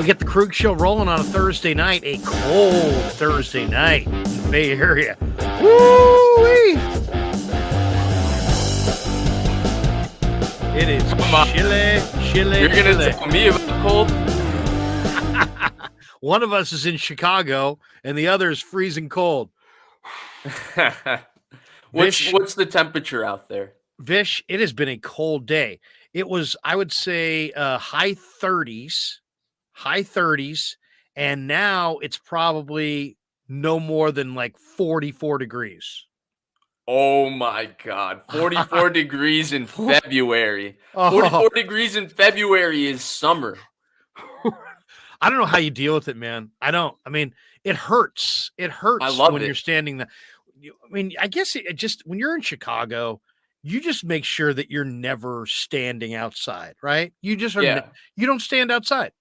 We get the Krueg Show rolling on a Thursday night, a cold Thursday night in the Bay Area. Woo-wee! It is chilly. You're going to tell me about the cold? One of us is in Chicago, and the other is freezing cold. What's the temperature out there? Vish, it has been a cold day. It was, I would say, high 30s, and now it's probably no more than like 44 degrees. Oh my God. 44 degrees in February. Oh. 44 degrees in February is summer. I don't know how you deal with it, man. I don't. I mean, it hurts. It hurts when you're standing there. I mean, I guess it just, when you're in Chicago, you just make sure that you're never standing outside, right? You just are. You don't stand outside.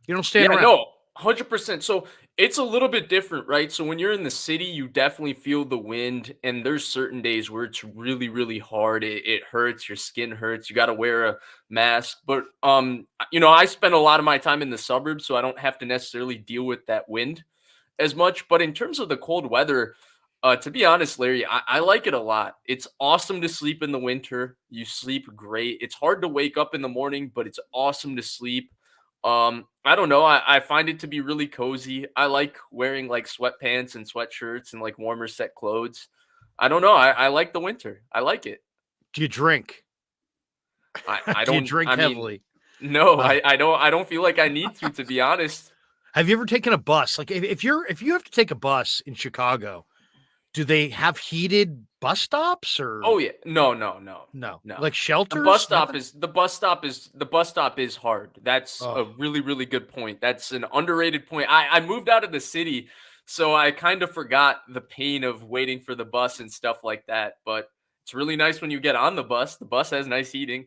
You don't stand around. No, 100%. So it's a little bit different, right? So when you're in the city, you definitely feel the wind, and there's certain days where it's really, really hard. It hurts. Your skin hurts. You got to wear a mask. But I spend a lot of my time in the suburbs, so I don't have to necessarily deal with that wind as much. But in terms of the cold weather, to be honest, Larry, I like it a lot. It's awesome to sleep in the winter. You sleep great. It's hard to wake up in the morning, but it's awesome to sleep. I don't know. I find it to be really cozy. I like wearing like sweatpants and sweatshirts and like warmer set clothes. I don't know. I like the winter. I like it. Do you drink? I don't. Do you drink heavily? No, I don't feel like I need to be honest. Have you ever taken a bus? Like if you have to take a bus in Chicago, do they have heated bus stops or? Oh yeah, no. Like shelters. The bus stop is hard. That's a really, really good point. That's an underrated point. I moved out of the city, so I kind of forgot the pain of waiting for the bus and stuff like that. But it's really nice when you get on the bus. The bus has nice heating.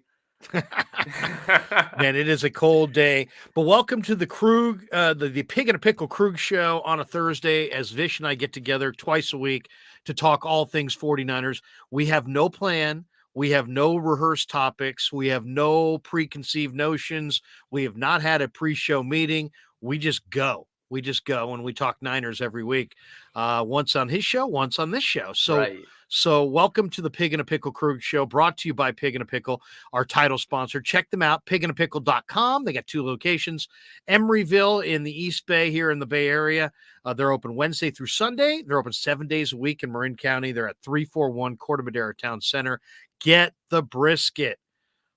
Man, it is a cold day, but welcome to the Krueg, the Pig and a Pickle Krueg Show on a Thursday, as Vish and I get together twice a week to talk all things 49ers. We have no plan. We have no rehearsed topics. We have no preconceived notions. We have not had a pre-show meeting. We just go. And we talk Niners every week, once on his show, once on this show. So welcome to the Pig and a Pickle Krueg Show, brought to you by Pig and a Pickle, our title sponsor. Check them out, pigandapickle.com. They got 2 locations, Emeryville in the East Bay here in the Bay Area. They're open Wednesday through Sunday. They're open 7 days a week in Marin County. They're at 341 Corte Madera Town Center. Get the brisket.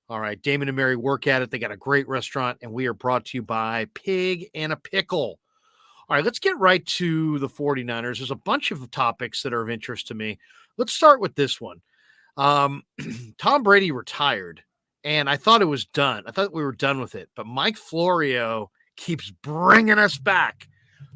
All right, Damon and Mary work at it. They got a great restaurant, and we are brought to you by Pig and a Pickle. All right, let's get right to the 49ers. There's a bunch of topics that are of interest to me. Let's start with this one. Tom Brady retired, and I thought it was done. I thought we were done with it, but Mike Florio keeps bringing us back.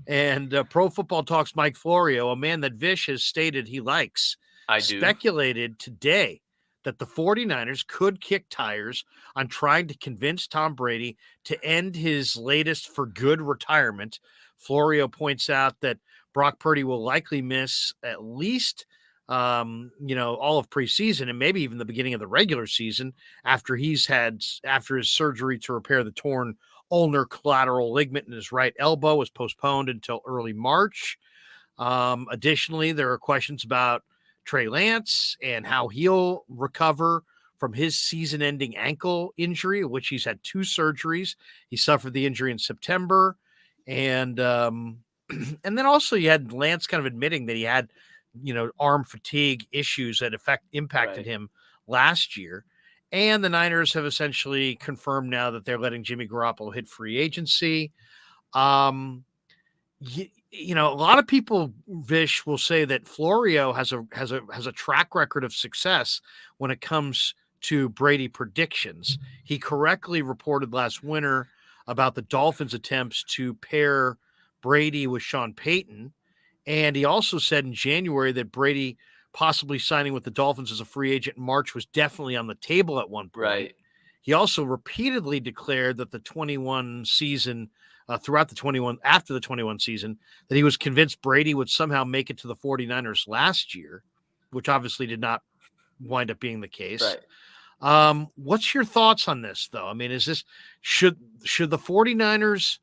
And Pro Football Talks Mike Florio, a man that Vish has stated he likes, speculated today that the 49ers could kick tires on trying to convince Tom Brady to end his latest for good retirement. Florio points out that Brock Purdy will likely miss at least, all of preseason and maybe even the beginning of the regular season after his surgery to repair the torn ulnar collateral ligament in his right elbow was postponed until early March. Additionally, there are questions about Trey Lance and how he'll recover from his season-ending ankle injury, of which he's had 2 surgeries. He suffered the injury in September. And then also you had Lance kind of admitting that he had, arm fatigue issues that impacted him last year. And the Niners have essentially confirmed now that they're letting Jimmy Garoppolo hit free agency. A lot of people, Vish, will say that Florio has a track record of success when it comes to Brady predictions. He correctly reported last winter about the Dolphins' attempts to pair Brady with Sean Payton. And he also said in January that Brady possibly signing with the Dolphins as a free agent in March was definitely on the table at one point. Right. He also repeatedly declared that the 21 season, after the 21 season, that he was convinced Brady would somehow make it to the 49ers last year, which obviously did not wind up being the case. Right. What's your thoughts on this, though? I mean, should the 49ers,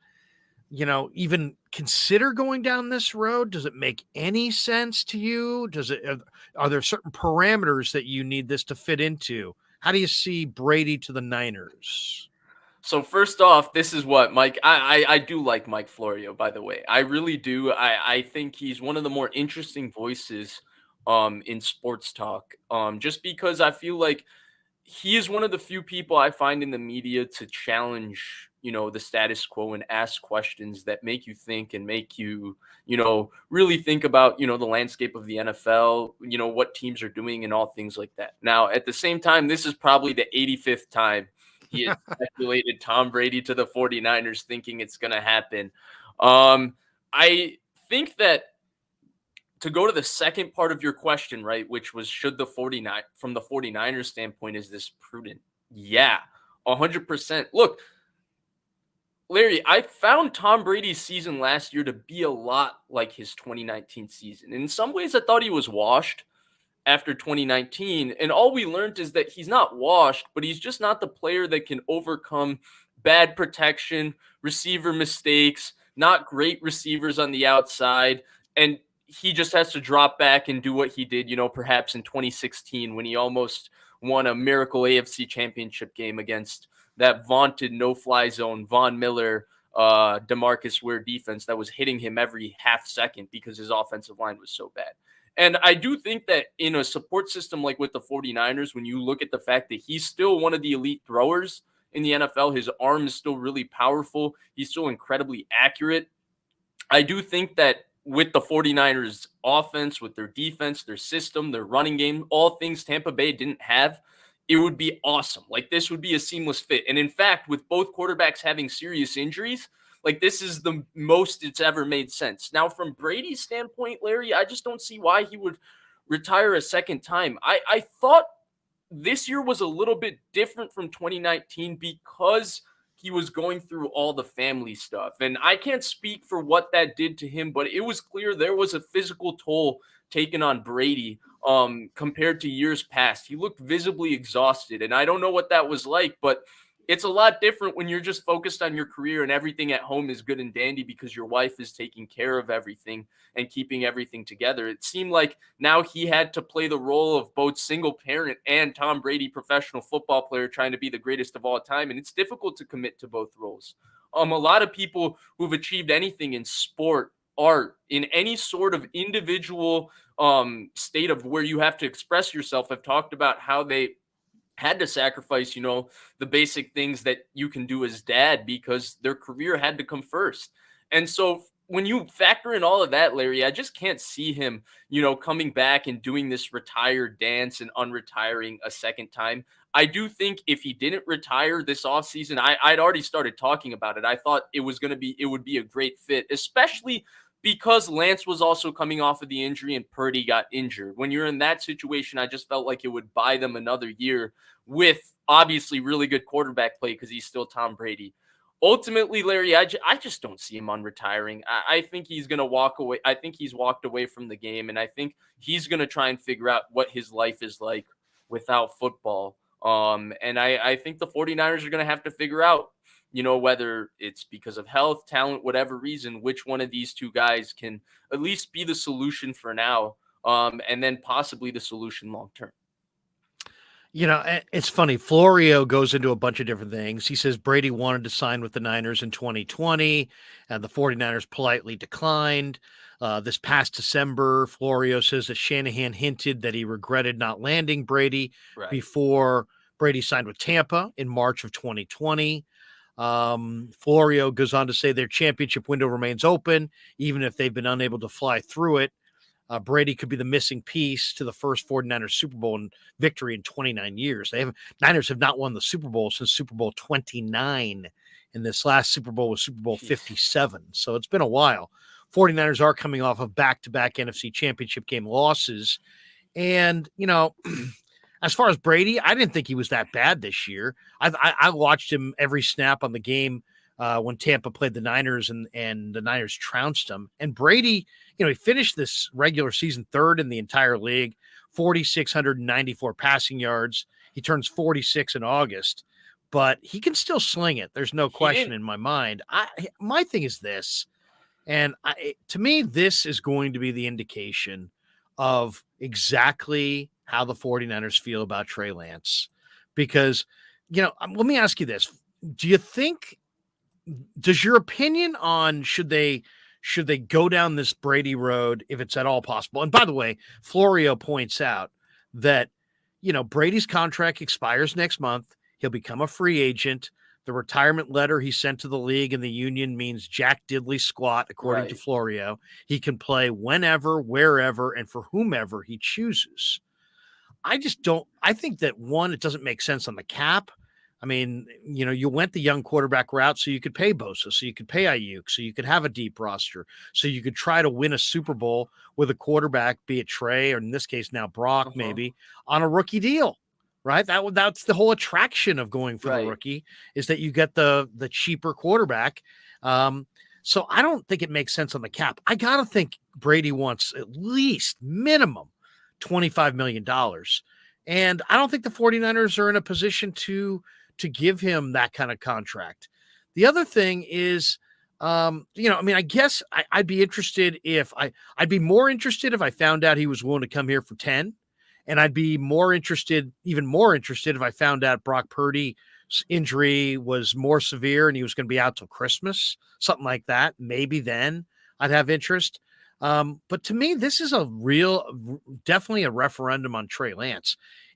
even consider going down this road? Does it make any sense to you? Are there certain parameters that you need this to fit into? How do you see Brady to the Niners? So first off, this is what Mike. I do like Mike Florio, by the way. I really do. I think he's one of the more interesting voices in sports talk. Just because I feel like he is one of the few people I find in the media to challenge, the status quo and ask questions that make you think and make you, really think about, the landscape of the NFL, what teams are doing and all things like that. Now, at the same time, this is probably the 85th time he has speculated Tom Brady to the 49ers thinking it's going to happen. I think that to go to the second part of your question, right, which was should the 49 from the 49ers standpoint, is this prudent? Yeah, 100%. Look, Larry, I found Tom Brady's season last year to be a lot like his 2019 season. In some ways, I thought he was washed after 2019. And all we learned is that he's not washed, but he's just not the player that can overcome bad protection, receiver mistakes, not great receivers on the outside. And he just has to drop back and do what he did, perhaps in 2016 when he almost won a miracle AFC championship game against that vaunted no-fly zone, Von Miller, DeMarcus Ware defense that was hitting him every half second because his offensive line was so bad. And I do think that in a support system like with the 49ers, when you look at the fact that he's still one of the elite throwers in the NFL, his arm is still really powerful. He's still incredibly accurate. I do think that with the 49ers offense, with their defense, their system, their running game, all things Tampa Bay didn't have, it would be awesome. Like this would be a seamless fit. And in fact, with both quarterbacks having serious injuries, like this is the most it's ever made sense. Now, from Brady's standpoint, Larry, I just don't see why he would retire a second time. I thought this year was a little bit different from 2019 because he was going through all the family stuff. And I can't speak for what that did to him, but it was clear there was a physical toll taken on Brady compared to years past. He looked visibly exhausted, and I don't know what that was like, but it's a lot different when you're just focused on your career and everything at home is good and dandy because your wife is taking care of everything and keeping everything together. It seemed like now he had to play the role of both single parent and Tom Brady, professional football player, trying to be the greatest of all time. And it's difficult to commit to both roles. A lot of people who've achieved anything in sport, art, in any sort of individual state of where you have to express yourself have talked about how they had to sacrifice, the basic things that you can do as dad because their career had to come first. And so when you factor in all of that, Larry, I just can't see him, coming back and doing this retired dance and unretiring a second time. I do think if he didn't retire this offseason, I'd already started talking about it. I thought it would be a great fit, especially because Lance was also coming off of the injury and Purdy got injured. When you're in that situation, I just felt like it would buy them another year with obviously really good quarterback play because he's still Tom Brady. Ultimately, Larry, I just don't see him unretiring. I think he's going to walk away. I think he's walked away from the game, and I think he's going to try and figure out what his life is like without football. And I think the 49ers are going to have to figure out, whether it's because of health, talent, whatever reason, which one of these two guys can at least be the solution for now, and then possibly the solution long term. It's funny. Florio goes into a bunch of different things. He says Brady wanted to sign with the Niners in 2020, and the 49ers politely declined. This past December, Florio says that Shanahan hinted that he regretted not landing Brady before Brady signed with Tampa in March of 2020. Florio goes on to say their championship window remains open, even if they've been unable to fly through it. Brady could be the missing piece to the first 49ers Super Bowl victory in 29 years. Niners have not won the Super Bowl since Super Bowl 29, and this last Super Bowl was Super Bowl 57. So it's been a while. 49ers are coming off of back-to-back NFC championship game losses. And, as far as Brady, I didn't think he was that bad this year. I watched him every snap on the game when Tampa played the Niners and the Niners trounced them. And Brady, he finished this regular season third in the entire league, 4,694 passing yards. He turns 46 in August, but he can still sling it. There's no He question didn't. in my mind. My thing is this, and to me, this is going to be the indication of exactly how the 49ers feel about Trey Lance. Because, let me ask you this. Do you think, does your opinion on should they go down this Brady road if it's at all possible? And by the way, Florio points out that, Brady's contract expires next month. He'll become a free agent. The retirement letter he sent to the league and the union means Jack Diddley squat, according to Right. Florio. He can play whenever, wherever, and for whomever he chooses. I just don't. I think that one, it doesn't make sense on the cap. I mean, you went the young quarterback route so you could pay Bosa, so you could pay Ayuk, so you could have a deep roster, so you could try to win a Super Bowl with a quarterback, be it Trey or in this case now Brock, Uh-huh. maybe on a rookie deal, right? That's the whole attraction of going for the Right. rookie is that you get the cheaper quarterback. So I don't think it makes sense on the cap. I gotta think Brady wants at least minimum $25 million. And I don't think the 49ers are in a position to give him that kind of contract. The other thing is, I guess I'd be interested I'd be more interested if I found out he was willing to come here for 10. And I'd be even more interested if I found out Brock Purdy's injury was more severe and he was going to be out till Christmas, something like that. Maybe then I'd have interest. But to me, this is definitely a referendum on Trey Lance.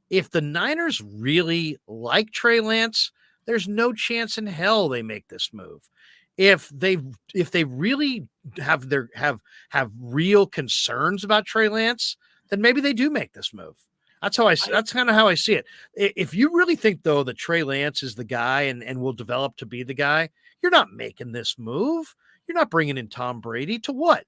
If the Niners really like Trey Lance, there's no chance in hell they make this move. If they really have real concerns about Trey Lance, then maybe they do make this move. That's kind of how I see it. If you really think though that Trey Lance is the guy and will develop to be the guy, you're not making this move. You're not bringing in Tom Brady to what?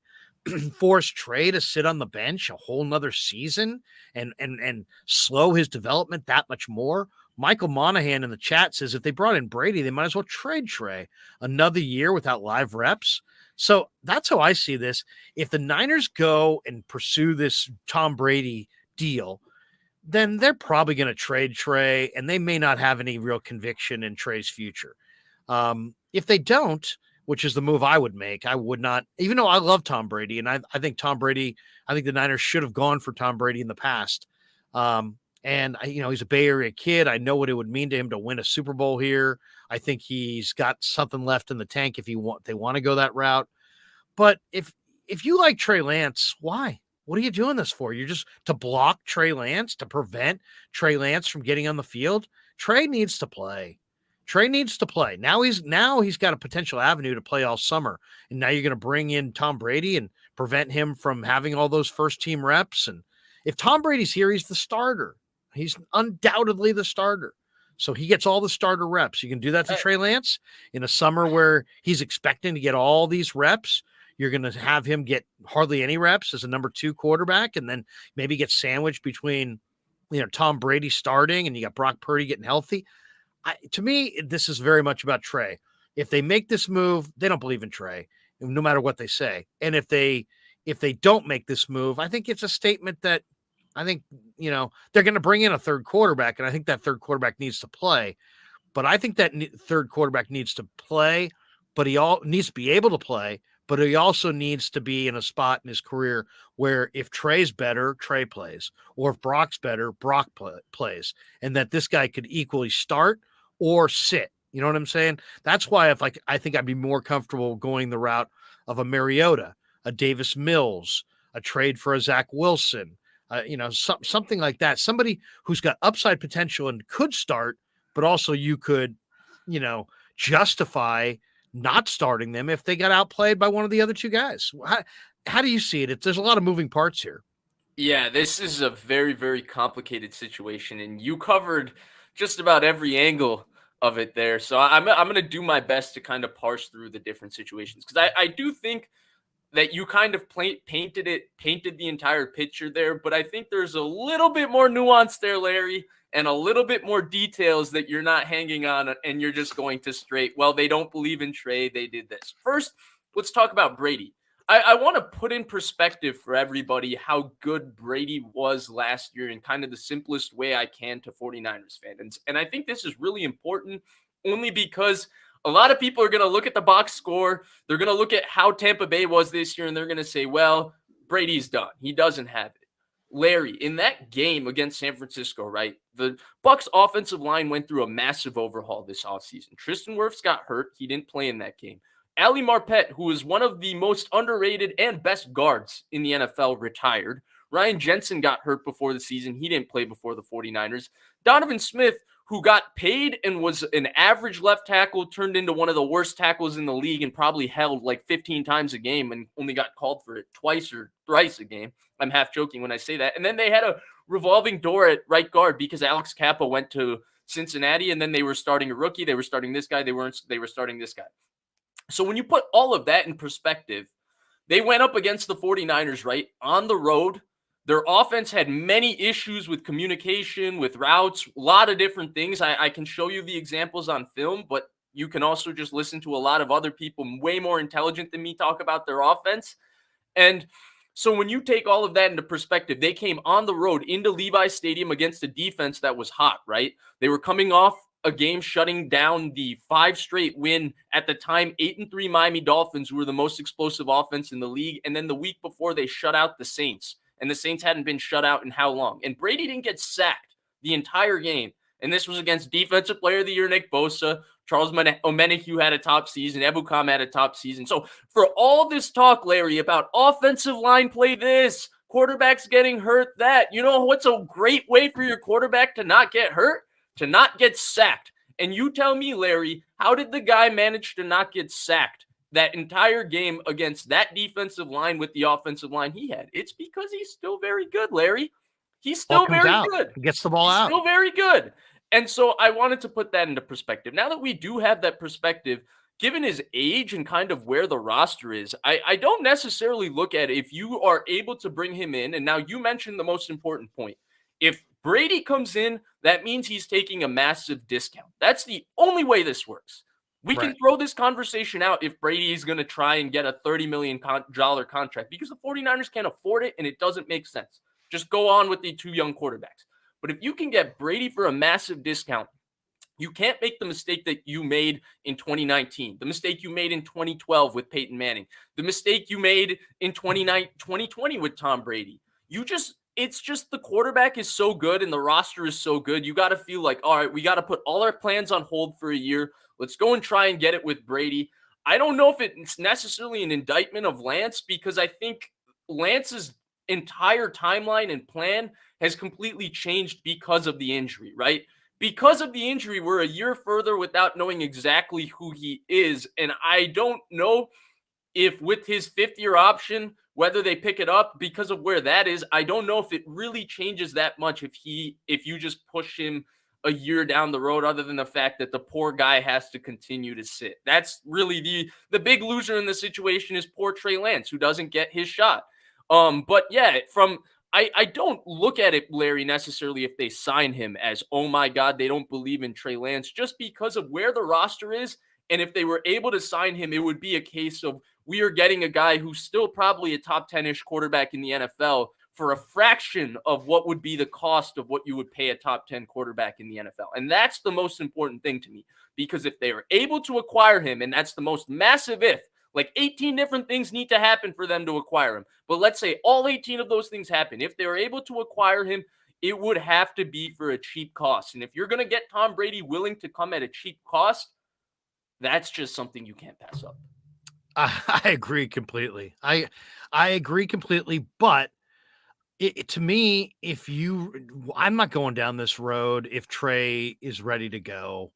Force Trey to sit on the bench a whole nother season and slow his development that much more. Michael Monahan in the chat says if they brought in Brady, they might as well trade Trey another year without live reps. So that's how I see this. If the Niners go and pursue this Tom Brady deal, then they're probably going to trade Trey, and they may not have any real conviction in Trey's future. If they don't, which is the move I would make, I would not, even though I love Tom Brady, and I think the Niners should have gone for Tom Brady in the past. And he's a Bay Area kid. I know what it would mean to him to win a Super Bowl here. I think he's got something left in the tank if they want to go that route. But if you like Trey Lance, why? What are you doing this for? You're just to block Trey Lance, to prevent Trey Lance from getting on the field. Trey needs to play. Trey needs to play. Now he's got a potential avenue to play all summer. And now you're going to bring in Tom Brady and prevent him from having all those first team reps. And if Tom Brady's here, he's the starter. He's undoubtedly the starter. So he gets all the starter reps. You can do that to Trey Lance in a summer where he's expecting to get all these reps. You're going to have him get hardly any reps as a number 2 quarterback and then maybe get sandwiched between, Tom Brady starting and you got Brock Purdy getting healthy. To me, this is very much about Trey. If they make this move, they don't believe in Trey, no matter what they say. And if they don't make this move, I think it's a statement that I think, they're going to bring in a third quarterback, and I think that third quarterback needs to play. But I think that third quarterback needs to play, but he needs to be able to play, but he also needs to be in a spot in his career where if Trey's better, Trey plays, or if Brock's better, Brock plays, and that this guy could equally start or sit. You know what I'm saying? That's why I think I'd be more comfortable going the route of a Mariota, a Davis Mills, a trade for a Zach Wilson, something like that. Somebody who's got upside potential and could start, but also you could, justify not starting them if they got outplayed by one of the other two guys. How do you see it? There's a lot of moving parts here. Yeah, this is a very, very complicated situation, and you covered just about every angle of it there. So I'm going to do my best to kind of parse through the different situations because I do think that you kind of painted the entire picture there, but I think there's a little bit more nuance there, Larry, and a little bit more details that you're not hanging on and you're just going to straight, well, they don't believe in Trey, they did this. First, let's talk about Brady. I want to put in perspective for everybody how good Brady was last year in kind of the simplest way I can to 49ers fans. And I think this is really important only because a lot of people are going to look at the box score. They're going to look at how Tampa Bay was this year and they're going to say, well, Brady's done. He doesn't have it. Larry, in that game against San Francisco, right? The Bucs offensive line went through a massive overhaul this offseason. Tristan Wirfs got hurt. He didn't play in that game. Ali Marpet, who is one of the most underrated and best guards in the NFL, retired. Ryan Jensen got hurt before the season. He didn't play before the 49ers. Donovan Smith, who got paid and was an average left tackle, turned into one of the worst tackles in the league and probably held like 15 times a game and only got called for it twice or thrice a game. I'm half joking when I say that. And then they had a revolving door at right guard because Alex Kappa went to Cincinnati and then they were starting a rookie. They were starting this guy. They were starting this guy. So when you put all of that in perspective, they went up against the 49ers, right, on the road. Their offense had many issues with communication, with routes, a lot of different things. I can show you the examples on film, but you can also just listen to a lot of other people way more intelligent than me talk about their offense. And so when you take all of that into perspective, they came on the road into Levi Stadium against a defense that was hot, right? They were coming off a game shutting down the 5 straight win at the time 8-3 Miami Dolphins, who were the most explosive offense in the league. And then the week before, they shut out the Saints. And the Saints hadn't been shut out in how long? And Brady didn't get sacked the entire game. And this was against Defensive Player of the Year Nick Bosa. Charles Omenihu had a top season. Ebukam had a top season. So for all this talk, Larry, about offensive line play this, quarterbacks getting hurt that, you know what's a great way for your quarterback to not get hurt? To not get sacked. And you tell me, Larry, how did the guy manage to not get sacked that entire game against that defensive line with the offensive line he had? It's because he's still very good, Larry. He's still very good. He gets the ball out. Still very good. And so I wanted to put that into perspective. Now that we do have that perspective, given his age and kind of where the roster is, I don't necessarily look at it. If you are able to bring him in, and now you mentioned the most important point. If Brady comes in, that means he's taking a massive discount. That's the only way this works. We can throw this conversation out if Brady is going to try and get a $30 million contract because the 49ers can't afford it and it doesn't make sense. Just go on with the 2 young quarterbacks. But if you can get Brady for a massive discount, you can't make the mistake that you made in 2019, the mistake you made in 2012 with Peyton Manning, the mistake you made in 2020 with Tom Brady. It's just the quarterback is so good and the roster is so good. You got to feel like, all right, we got to put all our plans on hold for a year. Let's go and try and get it with Brady. I don't know if it's necessarily an indictment of Lance because I think Lance's entire timeline and plan has completely changed because of the injury, right? Because of the injury, we're a year further without knowing exactly who he is. And I don't know if with his 5th-year option, whether they pick it up because of where that is, I don't know if it really changes that much if you just push him a year down the road, other than the fact that the poor guy has to continue to sit. That's really the big loser in the situation is poor Trey Lance, who doesn't get his shot. But yeah, I don't look at it, Larry, necessarily if they sign him as, oh my God, they don't believe in Trey Lance, just because of where the roster is. And if they were able to sign him, it would be a case of we are getting a guy who's still probably a top 10-ish quarterback in the NFL for a fraction of what would be the cost of what you would pay a top 10 quarterback in the NFL. And that's the most important thing to me, because if they are able to acquire him, and that's the most massive if, like 18 different things need to happen for them to acquire him. But let's say all 18 of those things happen. If they are able to acquire him, it would have to be for a cheap cost. And if you're going to get Tom Brady willing to come at a cheap cost, that's just something you can't pass up. I agree completely. I agree completely, but to me, I'm not going down this road if Trey is ready to go.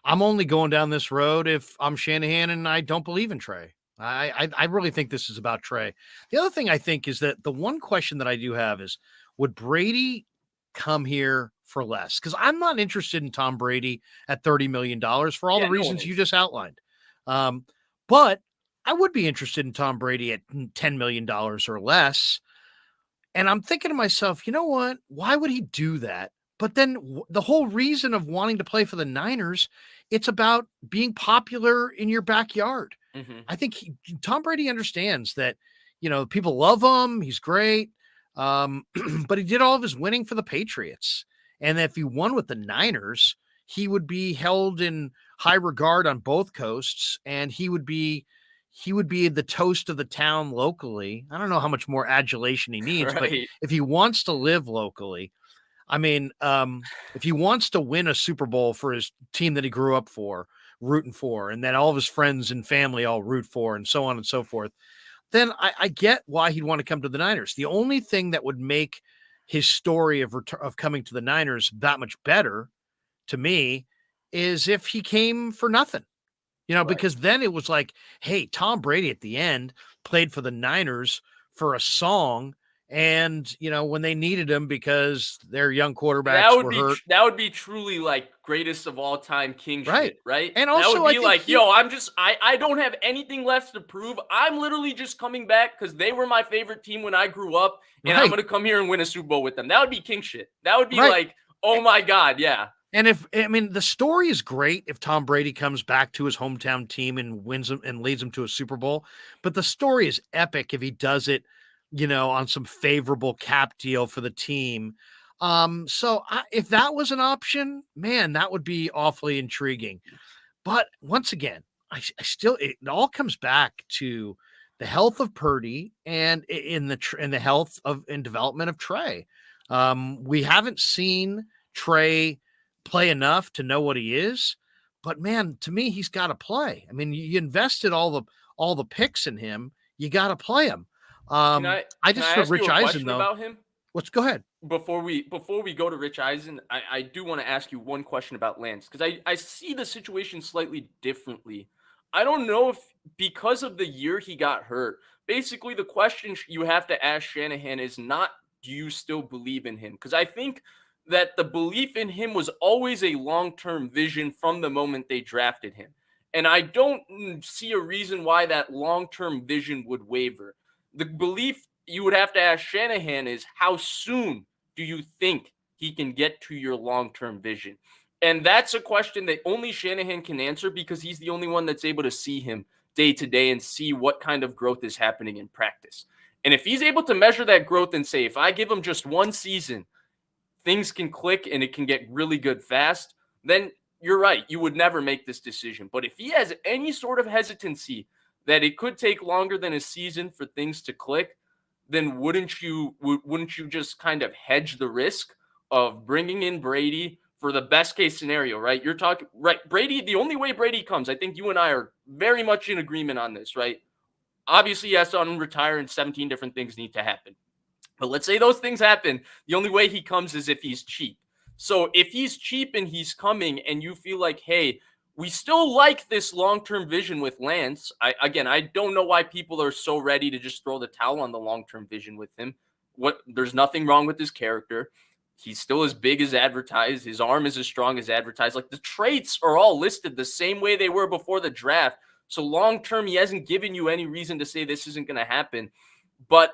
I'm only going down this road if I'm Shanahan and I don't believe in Trey. I really think this is about Trey. The other thing I think is that the one question that I do have is, would Brady come here for less? Because I'm not interested in Tom Brady at $30 million for all the reasons you just outlined. But I would be interested in Tom Brady at $10 million or less. And I'm thinking to myself, you know what? Why would he do that? But then the whole reason of wanting to play for the Niners, it's about being popular in your backyard. Mm-hmm. I think Tom Brady understands that people love him. He's great. But he did all of his winning for the Patriots. And if he won with the Niners, he would be held in high regard on both coasts, and he would be the toast of the town locally. I don't know how much more adulation he needs, but Right. if he wants to live locally, I mean, if he wants to win a Super Bowl for his team that he grew up rooting for, and that all of his friends and family all root for, and so on and so forth, then I get why he'd want to come to the Niners. The only thing that would make his story of coming to the Niners that much better to me is if he came for nothing. Right. Because then it was like, hey, Tom Brady at the end played for the Niners for a song. And, when they needed him because their young quarterbacks were hurt. That would be truly like greatest of all time king Right. shit, right? And That would also, I be think like, yo, I don't have anything left to prove. I'm literally just coming back because they were my favorite team when I grew up, and I'm right. gonna come here and win a Super Bowl with them. That would be king shit. That would be Right. like, oh my God, yeah. And the story is great if Tom Brady comes back to his hometown team and wins them and leads them to a Super Bowl. But the story is epic if he does it, on some favorable cap deal for the team. If that was an option, man, that would be awfully intriguing. But once again, I still, it all comes back to the health of Purdy and in the health of and development of Trey. We haven't seen Trey play enough to know what he is, but man, to me, he's got to play. I mean, you invested all the picks in him. You got to play him. Can I can just I heard ask you Rich a Eisen question though. about him? Go ahead. Before we go to Rich Eisen, I do want to ask you one question about Lance, because I see the situation slightly differently. I don't know if because of the year he got hurt, basically the question you have to ask Shanahan is not, do you still believe in him? Because I think that the belief in him was always a long-term vision from the moment they drafted him. And I don't see a reason why that long-term vision would waver. The belief you would have to ask Shanahan is, how soon do you think he can get to your long-term vision? And that's a question that only Shanahan can answer, because he's the only one that's able to see him day to day and see what kind of growth is happening in practice. And if he's able to measure that growth and say, if I give him just one season, things can click and it can get really good fast, then you're right. You would never make this decision. But if he has any sort of hesitancy that it could take longer than a season for things to click, then wouldn't you just kind of hedge the risk of bringing in Brady for the best case scenario, right? You're talking, right? Brady, the only way Brady comes, I think you and I are very much in agreement on this, right? Obviously, he has to retire and 17 different things need to happen. But let's say those things happen. The only way he comes is if he's cheap. So if he's cheap and he's coming and you feel like, hey, we still like this long-term vision with Lance. I don't know why people are so ready to just throw the towel on the long-term vision with him. There's nothing wrong with his character. He's still as big as advertised. His arm is as strong as advertised. Like, the traits are all listed the same way they were before the draft. So long-term, he hasn't given you any reason to say this isn't going to happen. But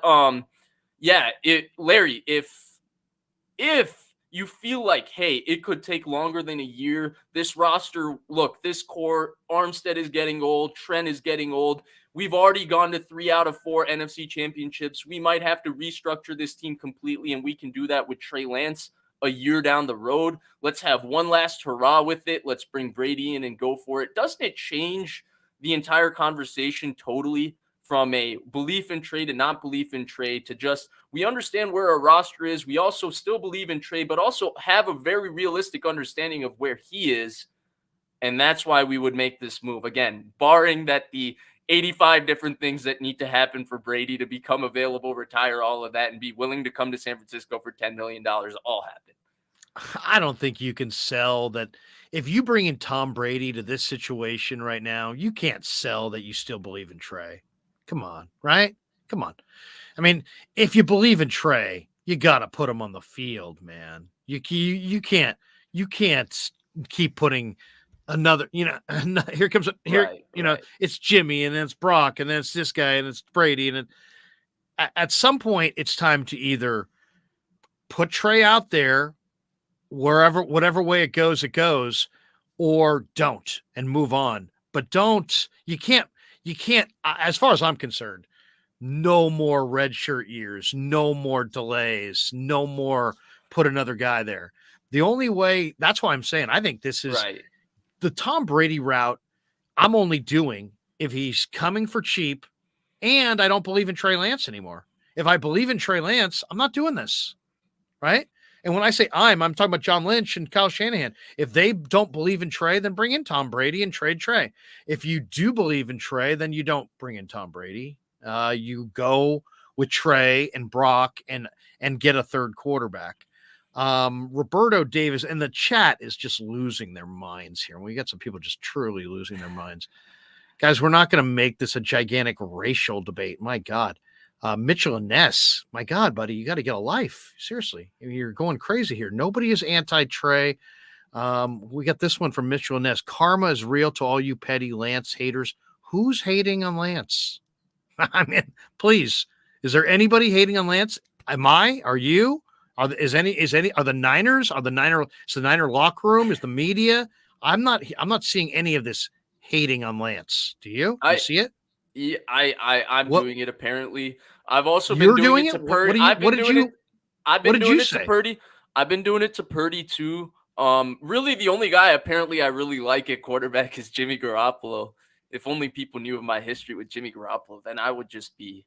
yeah, Larry, if you feel like, hey, it could take longer than a year, this roster, look, this core, Armstead is getting old, Trent is getting old. We've already gone to 3 out of 4 NFC championships. We might have to restructure this team completely, and we can do that with Trey Lance a year down the road. Let's have one last hurrah with it. Let's bring Brady in and go for it. Doesn't it change the entire conversation totally from a belief in Trey to not belief in Trey to just, we understand where our roster is. We also still believe in Trey, but also have a very realistic understanding of where he is. And that's why we would make this move. Again, barring that the 85 different things that need to happen for Brady to become available, retire, all of that, and be willing to come to San Francisco for $10 million all happen. I don't think you can sell that. If you bring in Tom Brady to this situation right now, you can't sell that you still believe in Trey. Come on, right? Come on. I mean, if you believe in Trey, you got to put him on the field, man. You can't keep putting another, here comes Right. it's Jimmy, and then it's Brock, and then it's this guy, and it's Brady, and then at some point it's time to either put Trey out there whatever way it goes, or don't and move on. But you can't, as far as I'm concerned, no more red shirt years, no more delays, no more put another guy there. The only way, that's why I'm saying I think this is Right. the Tom Brady route. I'm only doing if he's coming for cheap and I don't believe in Trey Lance anymore. If I believe in Trey Lance, I'm not doing this. Right. And when I say I'm talking about John Lynch and Kyle Shanahan. If they don't believe in Trey, then bring in Tom Brady and trade Trey. If you do believe in Trey, then you don't bring in Tom Brady. You go with Trey and Brock and get a third quarterback. Roberto Davis and the chat is just losing their minds here. We got some people just truly losing their minds. Guys, we're not going to make this a gigantic racial debate. My God. Mitchell and Ness, my God, buddy, you got to get a life. Seriously, you're going crazy here. Nobody is anti-Trey. We got this one from Mitchell and Ness. Karma is real to all you petty Lance haters. Who's hating on Lance? I mean, please, is there anybody hating on Lance? Am I? Are you? Are the Niners? Is the Niner locker room? Is the media? I'm not seeing any of this hating on Lance. Do you? Do you see it? Yeah, I'm doing it apparently. I've also You're been doing it to Purdy. I've been doing it to Purdy. I've been doing it to Purdy too. Really the only guy apparently I really like at quarterback is Jimmy Garoppolo. If only people knew of my history with Jimmy Garoppolo, then I would just be,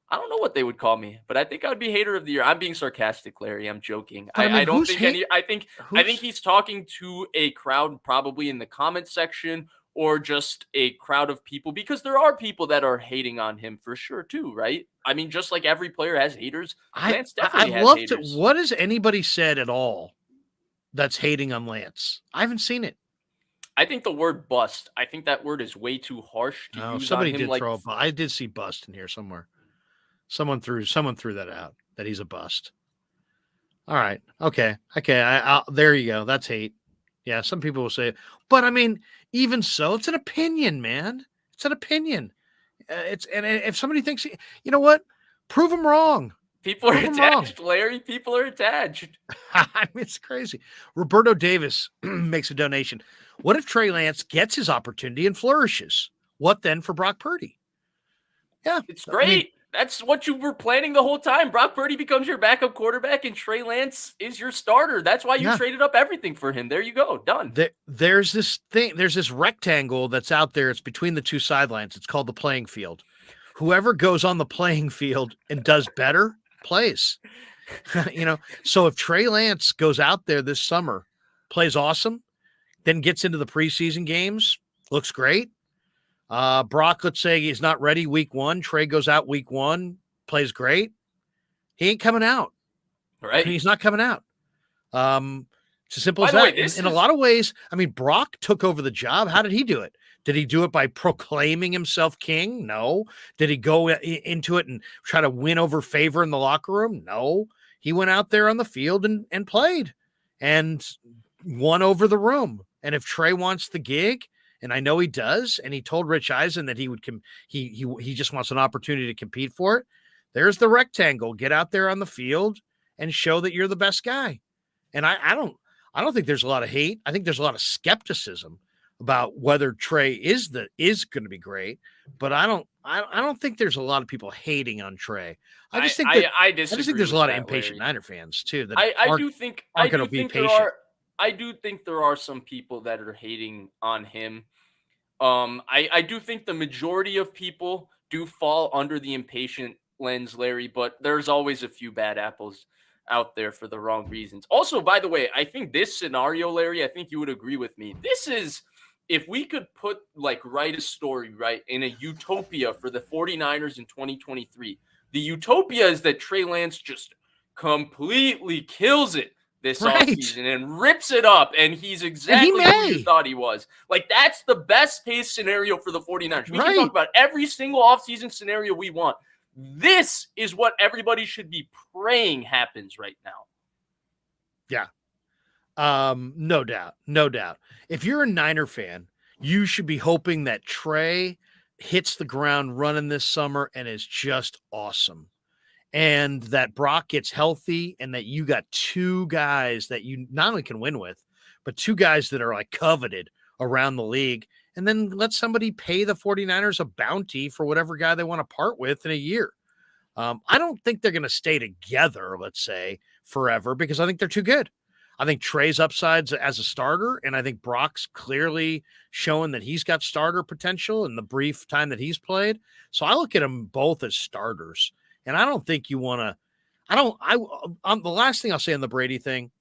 I don't know what they would call me, but I think I would be hater of the year. I'm being sarcastic, Larry. I'm joking. But, I don't think any. I think he's talking to a crowd probably in the comment section or just a crowd of people, because there are people that are hating on him for sure too, right? I mean, just like every player has haters, Lance definitely has haters. What has anybody said at all that's hating on Lance? I haven't seen it. I think the word bust, I think that word is way too harsh to use somebody on him. Did throw a I did see bust in here somewhere. Someone threw that out, that he's a bust. All right. Okay. There you go. That's hate. Yeah, some people will say it. But I mean, even so, it's an opinion, man. It's an opinion. And if somebody thinks, you know what? Prove them wrong. People are attached, Larry. People are attached. I mean, it's crazy. Roberto Davis makes a donation. What if Trey Lance gets his opportunity and flourishes? What then for Brock Purdy? Yeah. It's great. I mean, that's what you were planning the whole time. Brock Purdy becomes your backup quarterback and Trey Lance is your starter. That's why you traded up everything for him. There you go. Done. There's this thing. There's this rectangle that's out there. It's between the two sidelines. It's called the playing field. Whoever goes on the playing field and does better plays. So if Trey Lance goes out there this summer, plays awesome, then gets into the preseason games, looks great. Brock, let's say he's not ready week 1. Trey goes out week 1, plays great. He ain't coming out. Right. He's not coming out. It's as simple as that. In a lot of ways, I mean, Brock took over the job. How did he do it? Did he do it by proclaiming himself king? No. Did he go into it and try to win over favor in the locker room? No. He went out there on the field and played and won over the room. And if Trey wants the gig, and I know he does, and he told Rich Eisen that he would he just wants an opportunity to compete for it. There's the rectangle. Get out there on the field and show that you're the best guy. And I don't think there's a lot of hate. I think there's a lot of skepticism about whether Trey is going to be great, but I don't think there's a lot of people hating on Trey. I just think there's a lot of impatient Niner fans too. That I do think there are some people that are hating on him. I do think the majority of people do fall under the impatient lens, Larry, but there's always a few bad apples out there for the wrong reasons. Also, by the way, I think this scenario, Larry, I think you would agree with me. This is, if we could write a story, right, in a utopia for the 49ers in 2023, the utopia is that Trey Lance just completely kills it this offseason and rips it up, and he's exactly who you thought he was. That's the best case scenario for the 49ers. We can talk about every single offseason scenario we want. This is what everybody should be praying happens right now. Yeah. No doubt. If you're a Niner fan, you should be hoping that Trey hits the ground running this summer and is just awesome. And that Brock gets healthy and that you got two guys that you not only can win with, but two guys that are coveted around the league. and then let somebody pay the 49ers a bounty for whatever guy they want to part with in a year. I don't think they're going to stay together, let's say, forever, because I think they're too good. I think Trey's upsides as a starter, and I think Brock's clearly showing that he's got starter potential in the brief time that he's played. So I look at them both as starters, and I don't think you want to. The last thing I'll say on the Brady thing,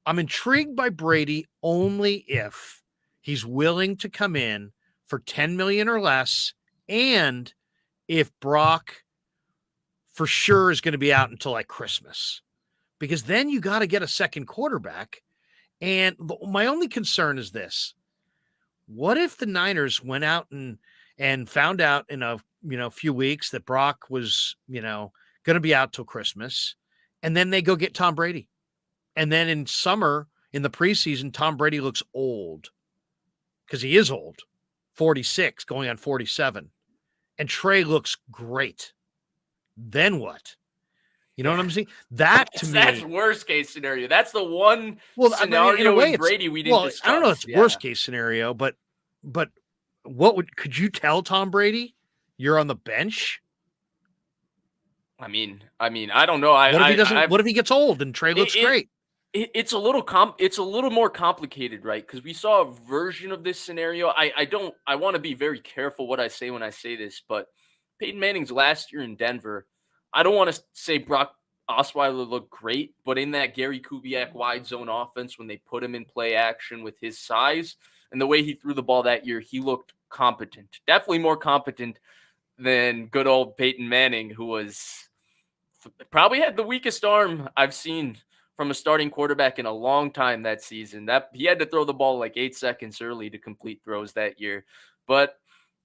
I'm intrigued by Brady only if he's willing to come in for 10 million or less, and if Brock for sure is going to be out until like Christmas, because then you got to get a second quarterback. And my only concern is this: what if the Niners went out and found out in a few weeks that Brock was going to be out till Christmas, and then they go get Tom Brady, and then in summer in the preseason Tom Brady looks old because he is old, 46 going on 47, and Trey looks great. Then what? You know what I'm saying? That's worst case scenario. That's the one scenario in a way, Brady we didn't discuss. I don't know if it's worst case scenario, but could you tell Tom Brady you're on the bench? I mean, I don't know. What if he gets old and Trey looks great? It's a little more complicated, right? Because we saw a version of this scenario. I want to be very careful what I say when I say this, but Peyton Manning's last year in Denver, I don't want to say Brock Osweiler looked great, but in that Gary Kubiak wide zone offense, when they put him in play action with his size and the way he threw the ball that year, he looked competent. Definitely more competent than good old Peyton Manning, who was probably had the weakest arm I've seen from a starting quarterback in a long time that season. That he had to throw the ball like 8 seconds early to complete throws that year. But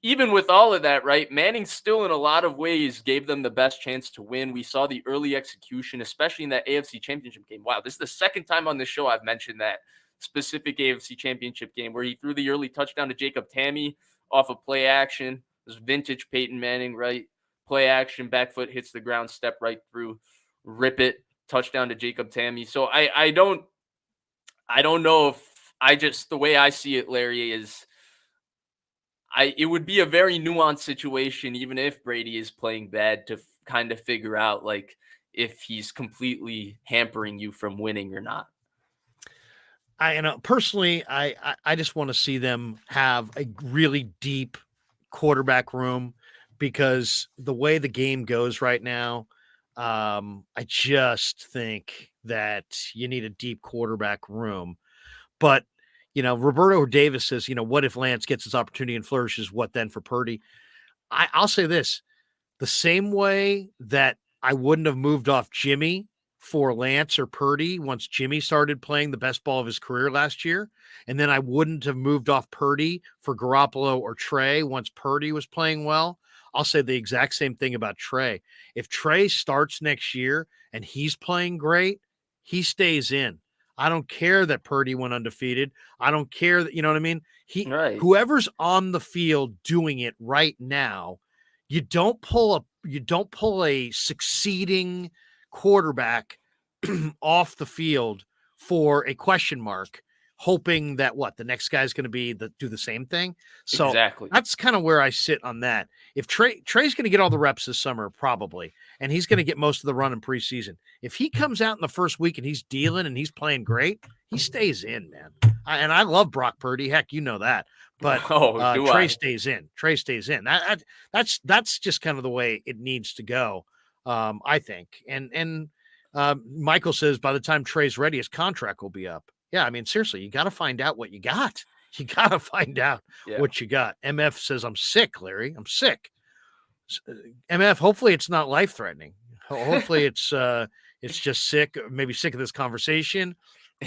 even with all of that, right, Manning still in a lot of ways gave them the best chance to win. We saw the early execution, especially in that AFC Championship game. Wow, this is the second time on this show I've mentioned that specific AFC Championship game where he threw the early touchdown to Jacob Tamme off of play action. It was vintage Peyton Manning, right? Play action, back foot hits the ground, step right through, rip it, touchdown to Jacob Tamme. So I don't know if the way I see it, Larry, is it would be a very nuanced situation, even if Brady is playing bad, to kind of figure out like if he's completely hampering you from winning or not. Personally, I just want to see them have a really deep quarterback room, because the way the game goes right now, I just think that you need a deep quarterback room. But Roberto Davis says, what if Lance gets his opportunity and flourishes? What then for Purdy? I'll say this: the same way that I wouldn't have moved off Jimmy for Lance or Purdy once Jimmy started playing the best ball of his career last year, and then I wouldn't have moved off Purdy for Garoppolo or Trey once Purdy was playing well, I'll say the exact same thing about Trey. If Trey starts next year and he's playing great, he stays in. I don't care that Purdy went undefeated. I don't care that, you know what I mean? Whoever's on the field doing it right now, you don't pull a succeeding quarterback off the field for a question mark, hoping that the next guy's going to do the same thing. So exactly. That's kind of where I sit on that. If Trey's going to get all the reps this summer, probably, and he's going to get most of the run in preseason. If he comes out in the first week and he's dealing and he's playing great, he stays in, man. I love Brock Purdy. Heck, you know that. But Trey stays in. Trey stays in. That's just kind of the way it needs to go, I think. And Michael says by the time Trey's ready, his contract will be up. Yeah, I mean, seriously, you got to find out what you got. You got to find out what you got. MF says, I'm sick, Larry. I'm sick. MF, hopefully it's not life-threatening. Hopefully it's just sick, maybe sick of this conversation,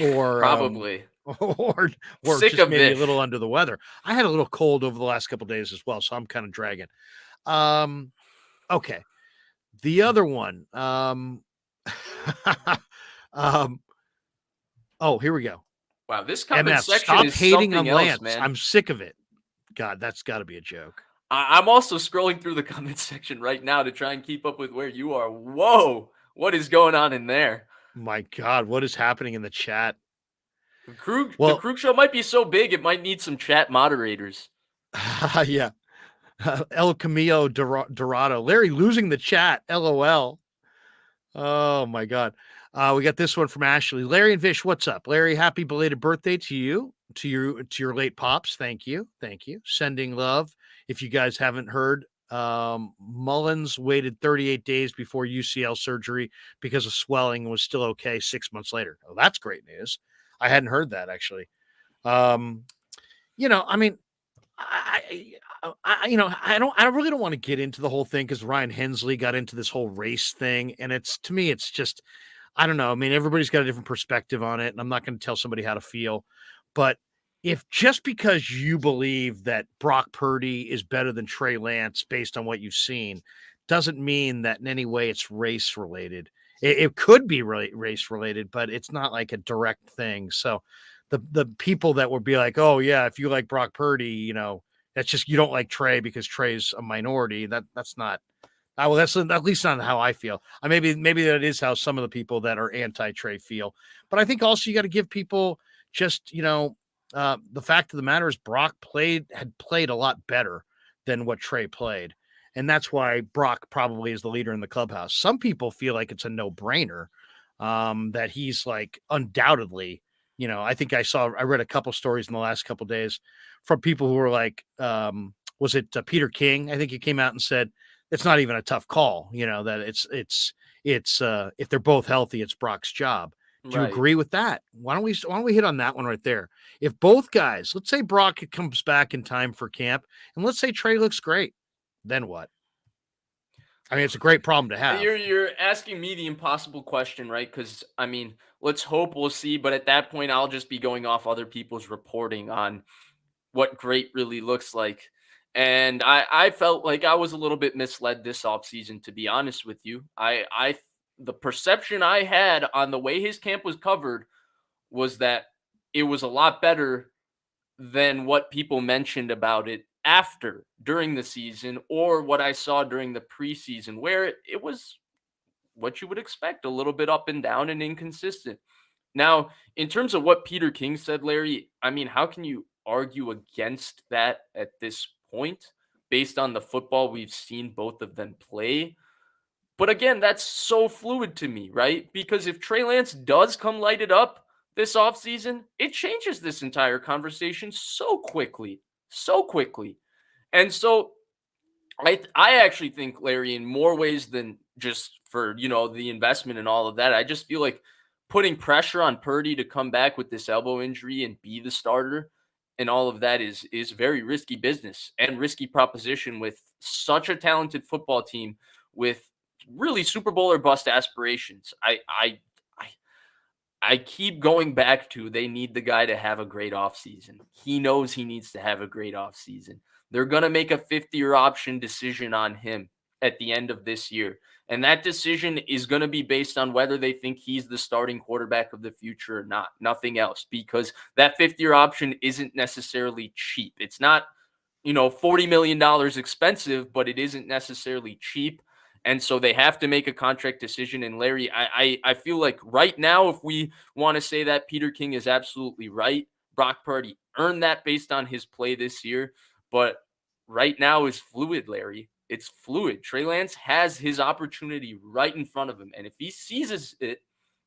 or probably, or sick just of maybe this. A little under the weather. I had a little cold over the last couple of days as well, so I'm kind of dragging. Okay. The other one. Oh, here we go. Wow, this comment section stop is hating on else, Lance, man. I'm sick of it. God, that's got to be a joke. I'm also scrolling through the comment section right now to try and keep up with where you are. Whoa, what is going on in there? My God, what is happening in the chat? The Krueg show might be so big, it might need some chat moderators. Yeah. El Camillo Dorado. Larry losing the chat. LOL. Oh my God. We got this one from Ashley. Larry and Vish, what's up? Larry, happy belated birthday to you, to your late pops. Thank you. Thank you. Sending love. If you guys haven't heard, Mullins waited 38 days before UCL surgery because of swelling and was still okay 6 months later. Oh, that's great news. I hadn't heard that actually. Um, I mean, I really don't want to get into the whole thing because Ryan Hensley got into this whole race thing, and to me, it's just, I don't know. I mean, everybody's got a different perspective on it, and I'm not going to tell somebody how to feel, but if just because you believe that Brock Purdy is better than Trey Lance based on what you've seen, doesn't mean that in any way it's race related. It could be race related, but it's not like a direct thing. So the people that would be like, oh yeah, if you like Brock Purdy, that's just you don't like Trey because Trey's a minority. That's not. Well, that's at least not how I feel. Maybe that is how some of the people that are anti-Trey feel. But I think also you got to give people just the fact of the matter is Brock had played a lot better than what Trey played, and that's why Brock probably is the leader in the clubhouse. Some people feel like it's a no-brainer that he's like undoubtedly. I think I read a couple stories in the last couple days from people who were like, was it Peter King? I think he came out and said it's not even a tough call. That it's if they're both healthy, it's Brock's job. Do you Right. agree with that? Why don't we hit on that one right there? If both guys, let's say Brock comes back in time for camp, and let's say Trey looks great, then what? I mean, it's a great problem to have. You're asking me the impossible question, right? Because I mean, let's hope, we'll see. But at that point, I'll just be going off other people's reporting on what great really looks like. And I felt like I was a little bit misled this offseason, to be honest with you. The perception I had on the way his camp was covered was that it was a lot better than what people mentioned about it after during the season, or what I saw during the preseason, where it was what you would expect, a little bit up and down and inconsistent. Now, in terms of what Peter King said, Larry, I mean, how can you argue against that at this point based on the football we've seen both of them play? But again, that's so fluid to me, right? Because if Trey Lance does come lighted up this offseason, it changes this entire conversation so quickly, so quickly. And so I actually think, Larry, in more ways than just for the investment and all of that, I just feel like putting pressure on Purdy to come back with this elbow injury and be the starter and all of that is very risky business and risky proposition with such a talented football team with really Super Bowl or bust aspirations. I keep going back to they need the guy to have a great offseason. He knows he needs to have a great offseason. They're going to make a fifth-year option decision on him at the end of this year. And that decision is going to be based on whether they think he's the starting quarterback of the future or not. Nothing else, because that fifth-year option isn't necessarily cheap. It's not, $40 million expensive, but it isn't necessarily cheap. And so they have to make a contract decision. And Larry, I feel like right now, if we want to say that, Peter King is absolutely right. Brock Purdy earned that based on his play this year. But right now is fluid, Larry. It's fluid. Trey Lance has his opportunity right in front of him. And if he seizes it,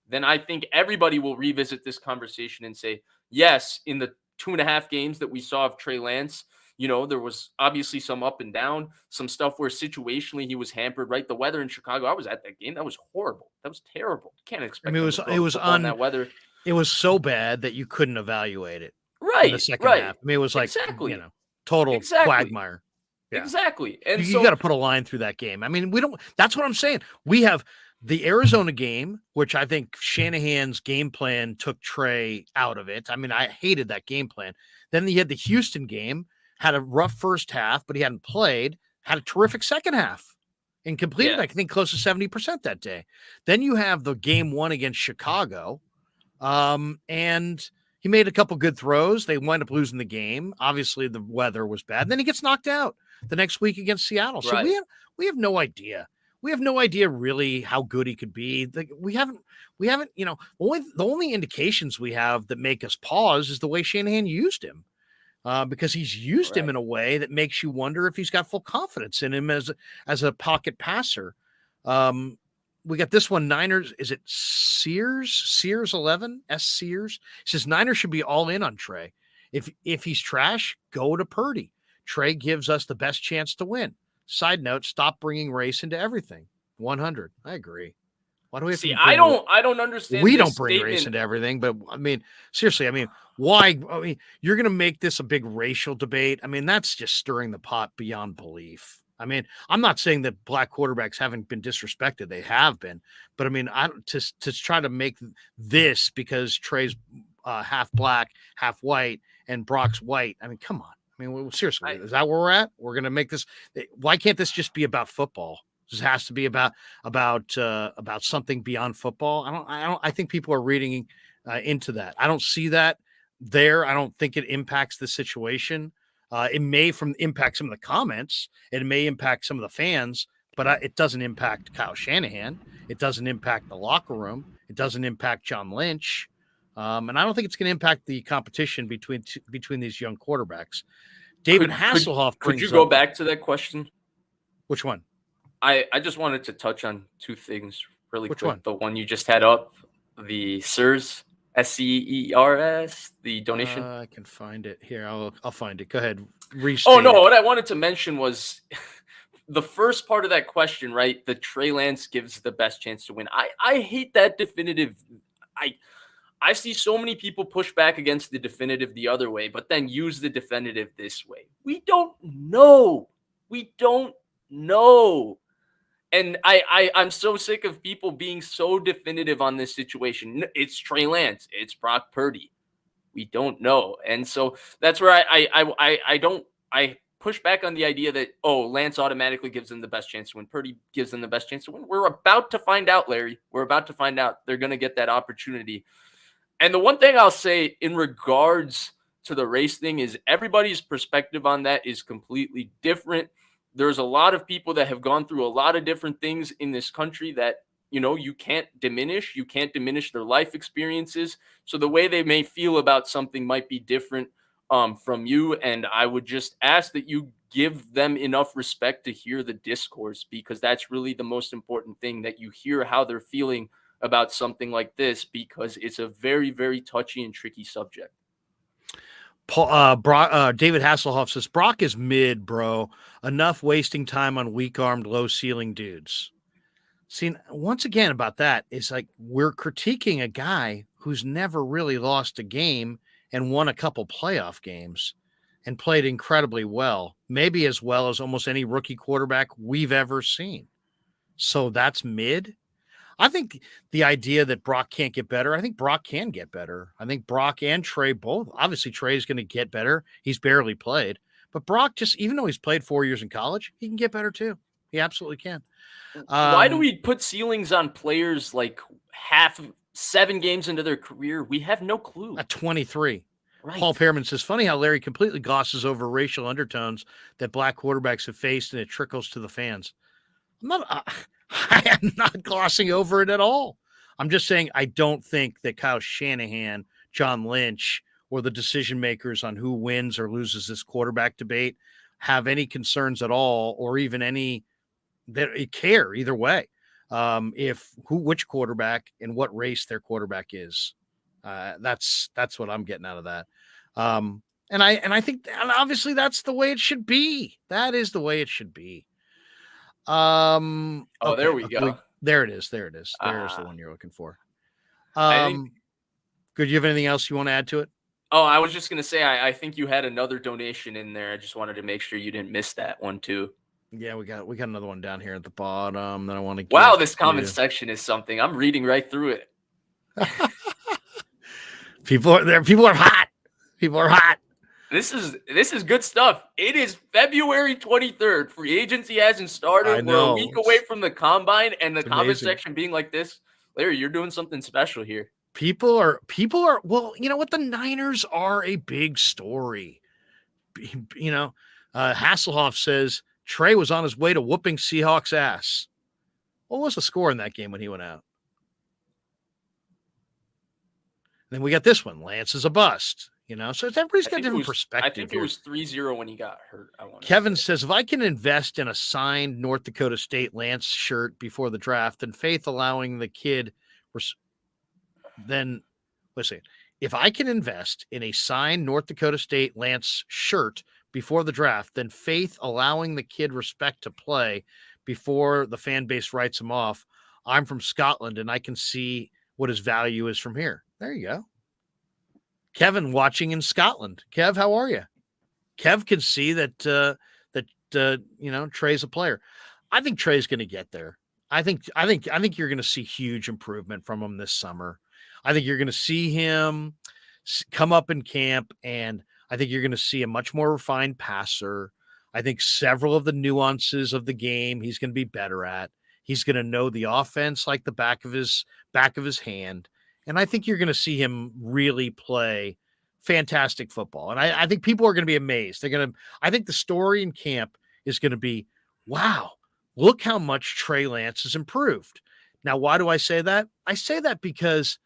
then I think everybody will revisit this conversation and say, yes, in the 2.5 games that we saw of Trey Lance, there was obviously some up and down, some stuff where situationally he was hampered, right? The weather in Chicago, I was at that game. That was horrible. That was terrible. You can't I expect mean, them to throw the football in that weather. it was so bad that you couldn't evaluate it in the Right, second right. half. I mean, it was like, Exactly. total Exactly. quagmire. Yeah. Exactly. And You got so, to put a line through that game. I mean, that's what I'm saying. We have the Arizona game, which I think Shanahan's game plan took Trey out of it. I mean, I hated that game plan. Then you had the Houston game, had a rough first half, but he hadn't played, had a terrific second half and completed, yeah, I think, close to 70% that day. Then you have the game one against Chicago. And he made a couple good throws. They wind up losing the game. Obviously, the weather was bad. And then he gets knocked out the next week against Seattle. So right. we have no idea. We have no idea really how good he could be. We haven't, the only indications we have that make us pause is the way Shanahan used him. because he's used him Right. in a way that makes you wonder if he's got full confidence in him as a pocket passer. Um, we got this one. Niners. Is it Sears 11 S Sears? He says Niners should be all in on Trey. If he's trash, go to Purdy. Trey gives us the best chance to win. Side note: stop bringing race into everything. 100. I agree. Why do we have See, to bring? I don't understand We this don't bring race statement. into everything, but I mean, seriously, I mean, why? I mean, you're going to make this a big racial debate. I mean, that's just stirring the pot beyond belief. I mean, I'm not saying that black quarterbacks haven't been disrespected; they have been. But I mean, I don't to try to make this because Trey's half black, half white, and Brock's white. I mean, come on. I mean, seriously, I, is that where we're at? We're going to make this. Why can't this just be about football? This has to be about something beyond football. I think people are reading into that. I don't see that there. I don't think it impacts the situation. It may from impact some of the comments. It may impact some of the fans, but it doesn't impact Kyle Shanahan. It doesn't impact the locker room. It doesn't impact John Lynch. And I don't think it's going to impact the competition between these young quarterbacks. David Hasselhoff could you brings go up back to that question? which one? I just wanted to touch on two things really Which quick. one? The one you just had up, the SIRS, SCERS, the donation. I can find it here. I'll find it. Go ahead. Oh Restate no, it. what I wanted to mention was the first part of that question, right? The Trey Lance gives the best chance to win. I hate that definitive. I I see so many people push back against the definitive the other way, but then use the definitive this way. We don't know. We don't know. And I'm so sick of people being so definitive on this situation. It's Trey Lance. It's Brock Purdy. We don't know. And so that's where I push back on the idea that, oh, Lance automatically gives them the best chance to win. Purdy gives them the best chance to win. We're about to find out, Larry. We're about to find out. They're going to get that opportunity. And the one thing I'll say in regards to the race thing is everybody's perspective on that is completely different. There's a lot of people that have gone through a lot of different things in this country that, you can't diminish. You can't diminish their life experiences. So the way they may feel about something might be different from you. And I would just ask that you give them enough respect to hear the discourse, because that's really the most important thing, that you hear how they're feeling about something like this, because it's a very, very touchy and tricky subject. David Hasselhoff says Brock is mid, bro. Enough wasting time on weak-armed, low-ceiling dudes. See, once again about that, it's like we're critiquing a guy who's never really lost a game and won a couple playoff games and played incredibly well, maybe as well as almost any rookie quarterback we've ever seen. So that's mid. I think the idea that Brock can't get better, I think Brock can get better. I think Brock and Trey both. Obviously, Trey is going to get better. He's barely played. But Brock, just even though he's played 4 years in college, he can get better too. He absolutely can. Why do we put ceilings on players like 7 games into their career? We have no clue. At 23. Right. Paul Pearman says, funny how Larry completely glosses over racial undertones that black quarterbacks have faced, and it trickles to the fans. I am not glossing over it at all. I'm just saying I don't think that Kyle Shanahan, John Lynch, or the decision makers on who wins or loses this quarterback debate have any concerns at all, or even any that care either way. Which quarterback and what race their quarterback is. That's what I'm getting out of that. And I think, and obviously that's the way it should be. That is the way it should be. Okay, there we go. There it is. There's the one you're looking for. I think. Good. You have anything else you want to add to it? Oh, I was just gonna say, I think you had another donation in there. I just wanted to make sure you didn't miss that one too. Yeah, we got another one down here at the bottom that I want to. Wow, this comment section is something. I'm reading right through it. People are there. People are hot. People are hot. This is good stuff. It is February 23rd. Free agency hasn't started. We're a week away from the combine, and the comment section being like this. Larry, you're doing something special here. People are well, you know what? The Niners are a big story. Hasselhoff says Trey was on his way to whooping Seahawks ass. What was the score in that game when he went out? Then we got this one. Lance is a bust. So everybody's I got think it different was I perspective think it here. was 3-0 when he got hurt, I want to Kevin say. says, if I can invest in a signed North Dakota State Lance shirt before the draft, then faith allowing the kid, then listen, if I can invest in a signed North Dakota State Lance shirt before the draft, then faith allowing the kid respect to play before the fan base writes him off. I'm from Scotland and I can see what his value is from here. There you go. Kevin watching in Scotland. Kev, how are you? Kev can see that Trey's a player. I think Trey's going to get there. I think you're going to see huge improvement from him this summer. I think you're going to see him come up in camp, and I think you're going to see a much more refined passer. I think several of the nuances of the game he's going to be better at. He's going to know the offense like the back of his hand, and I think you're going to see him really play fantastic football. And I think people are going to be amazed. I think the story in camp is going to be, wow, look how much Trey Lance has improved. Now, why do I say that? I say that because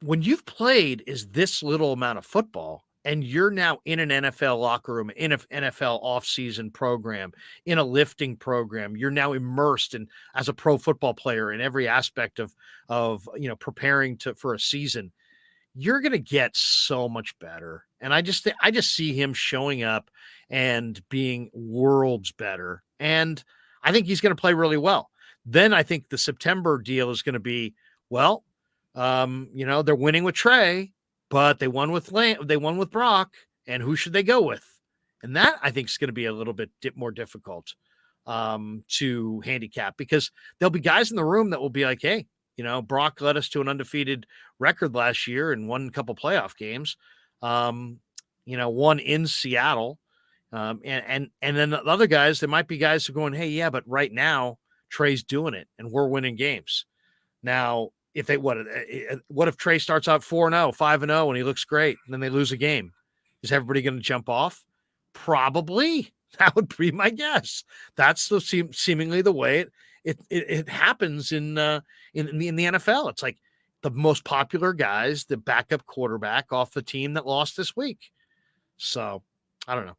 when you've played is this little amount of football and you're now in an NFL locker room, in an NFL offseason program, in a lifting program, you're now immersed in as a pro football player in every aspect of preparing for a season. You're going to get so much better. And I just see him showing up and being worlds better. And I think he's going to play really well. Then I think the September deal is going to be, well, they're winning with Trey, but they won with Brock, and who should they go with? And that I think is going to be a little bit more difficult to handicap, because there'll be guys in the room that will be like, hey, Brock led us to an undefeated record last year and won a couple playoff games. One in Seattle. And then the other guys, there might be guys who are going, hey, yeah, but right now Trey's doing it and we're winning games. Now, what if Trey starts out 4-0, 5-0, and he looks great, and then they lose a game? Is everybody going to jump off? Probably. That would be my guess. That's seemingly the way it happens in the NFL. It's like the most popular guys, the backup quarterback off the team that lost this week. So I don't know.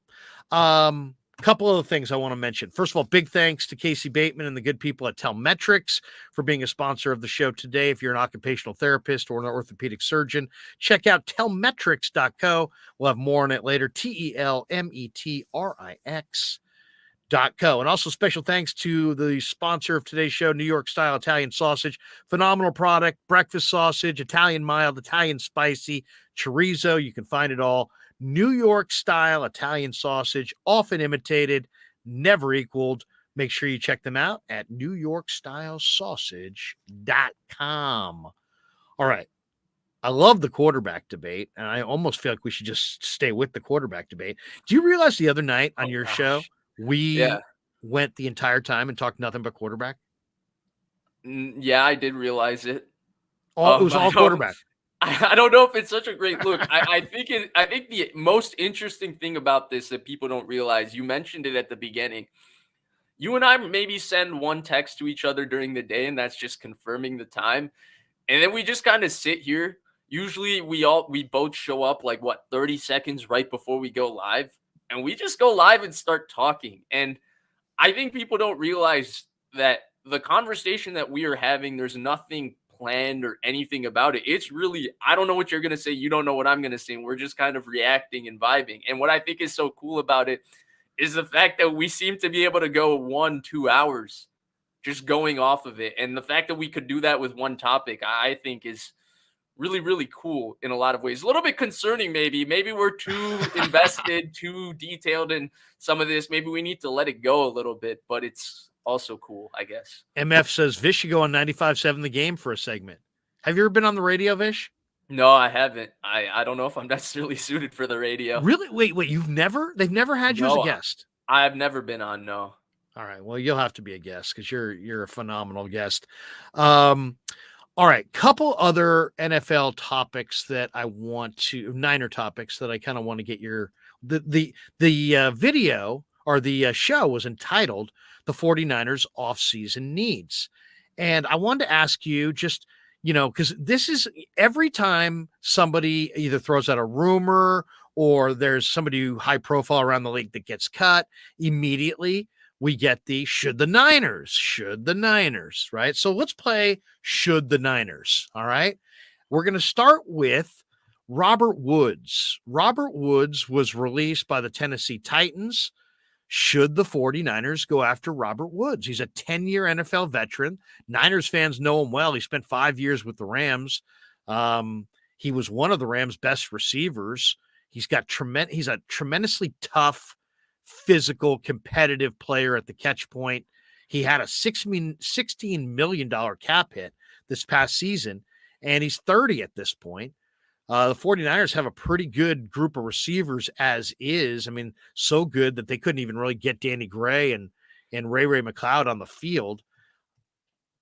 Couple of things I want to mention. First of all, big thanks to Casey Bateman and the good people at Telmetrics for being a sponsor of the show today. If you're an occupational therapist or an orthopedic surgeon, check out telmetrics.co. We'll have more on it later. TELMETRIX.co. And also special thanks to the sponsor of today's show, New York Style Italian Sausage. Phenomenal product, breakfast sausage, Italian mild, Italian spicy, chorizo. You can find it all. New York Style Italian Sausage, often imitated, never equaled. Make sure you check them out at NewYorkStyleSausage.com. All right. I love the quarterback debate, and I almost feel like we should just stay with the quarterback debate. Do you realize the other night on your show, we went the entire time and talked nothing but quarterback? Yeah, I did realize it. It was all quarterback. I don't know if it's such a great look. I think the most interesting thing about this that people don't realize, you mentioned it at the beginning. You and I maybe send one text to each other during the day, and that's just confirming the time. And then we just kind of sit here. Usually we both show up like 30 seconds right before we go live. And we just go live and start talking. And I think people don't realize that the conversation that we are having, there's nothing planned or anything about it. It's really, I don't know what you're going to say. You don't know what I'm going to say. We're just kind of reacting and vibing. And what I think is so cool about it is the fact that we seem to be able to go 1-2 hours just going off of it. And the fact that we could do that with one topic, I think is really, really cool in a lot of ways. A little bit concerning, maybe. Maybe we're too invested, too detailed in some of this. Maybe we need to let it go a little bit, but it's also cool, I guess. MF says Vish should go on 95.7 The Game for a segment. Have you ever been on the radio, Vish? No, I haven't. I don't know if I'm necessarily suited for the radio. Really? Wait, they've never had you as a guest? I've never been on, no. All right. Well, you'll have to be a guest because you're a phenomenal guest. All right, couple other NFL topics that I want to Niner topics that I kind of want to get the video or the show was entitled The 49ers Offseason Needs. And I wanted to ask you just, because this is every time somebody either throws out a rumor or there's somebody who high profile around the league that gets cut, immediately we get the should the Niners, right? So let's play should the Niners. All right. We're going to start with Robert Woods. Robert Woods was released by the Tennessee Titans. Should the 49ers go after Robert Woods? He's a 10-year NFL veteran. Niners fans know him well. He spent 5 years with the Rams. He was one of the Rams' best receivers. He's a tremendously tough, physical, competitive player at the catch point. He had a $16 million cap hit this past season, and he's 30 at this point. The 49ers have a pretty good group of receivers as is. I mean, so good that they couldn't even really get Danny Gray and Ray McLeod on the field.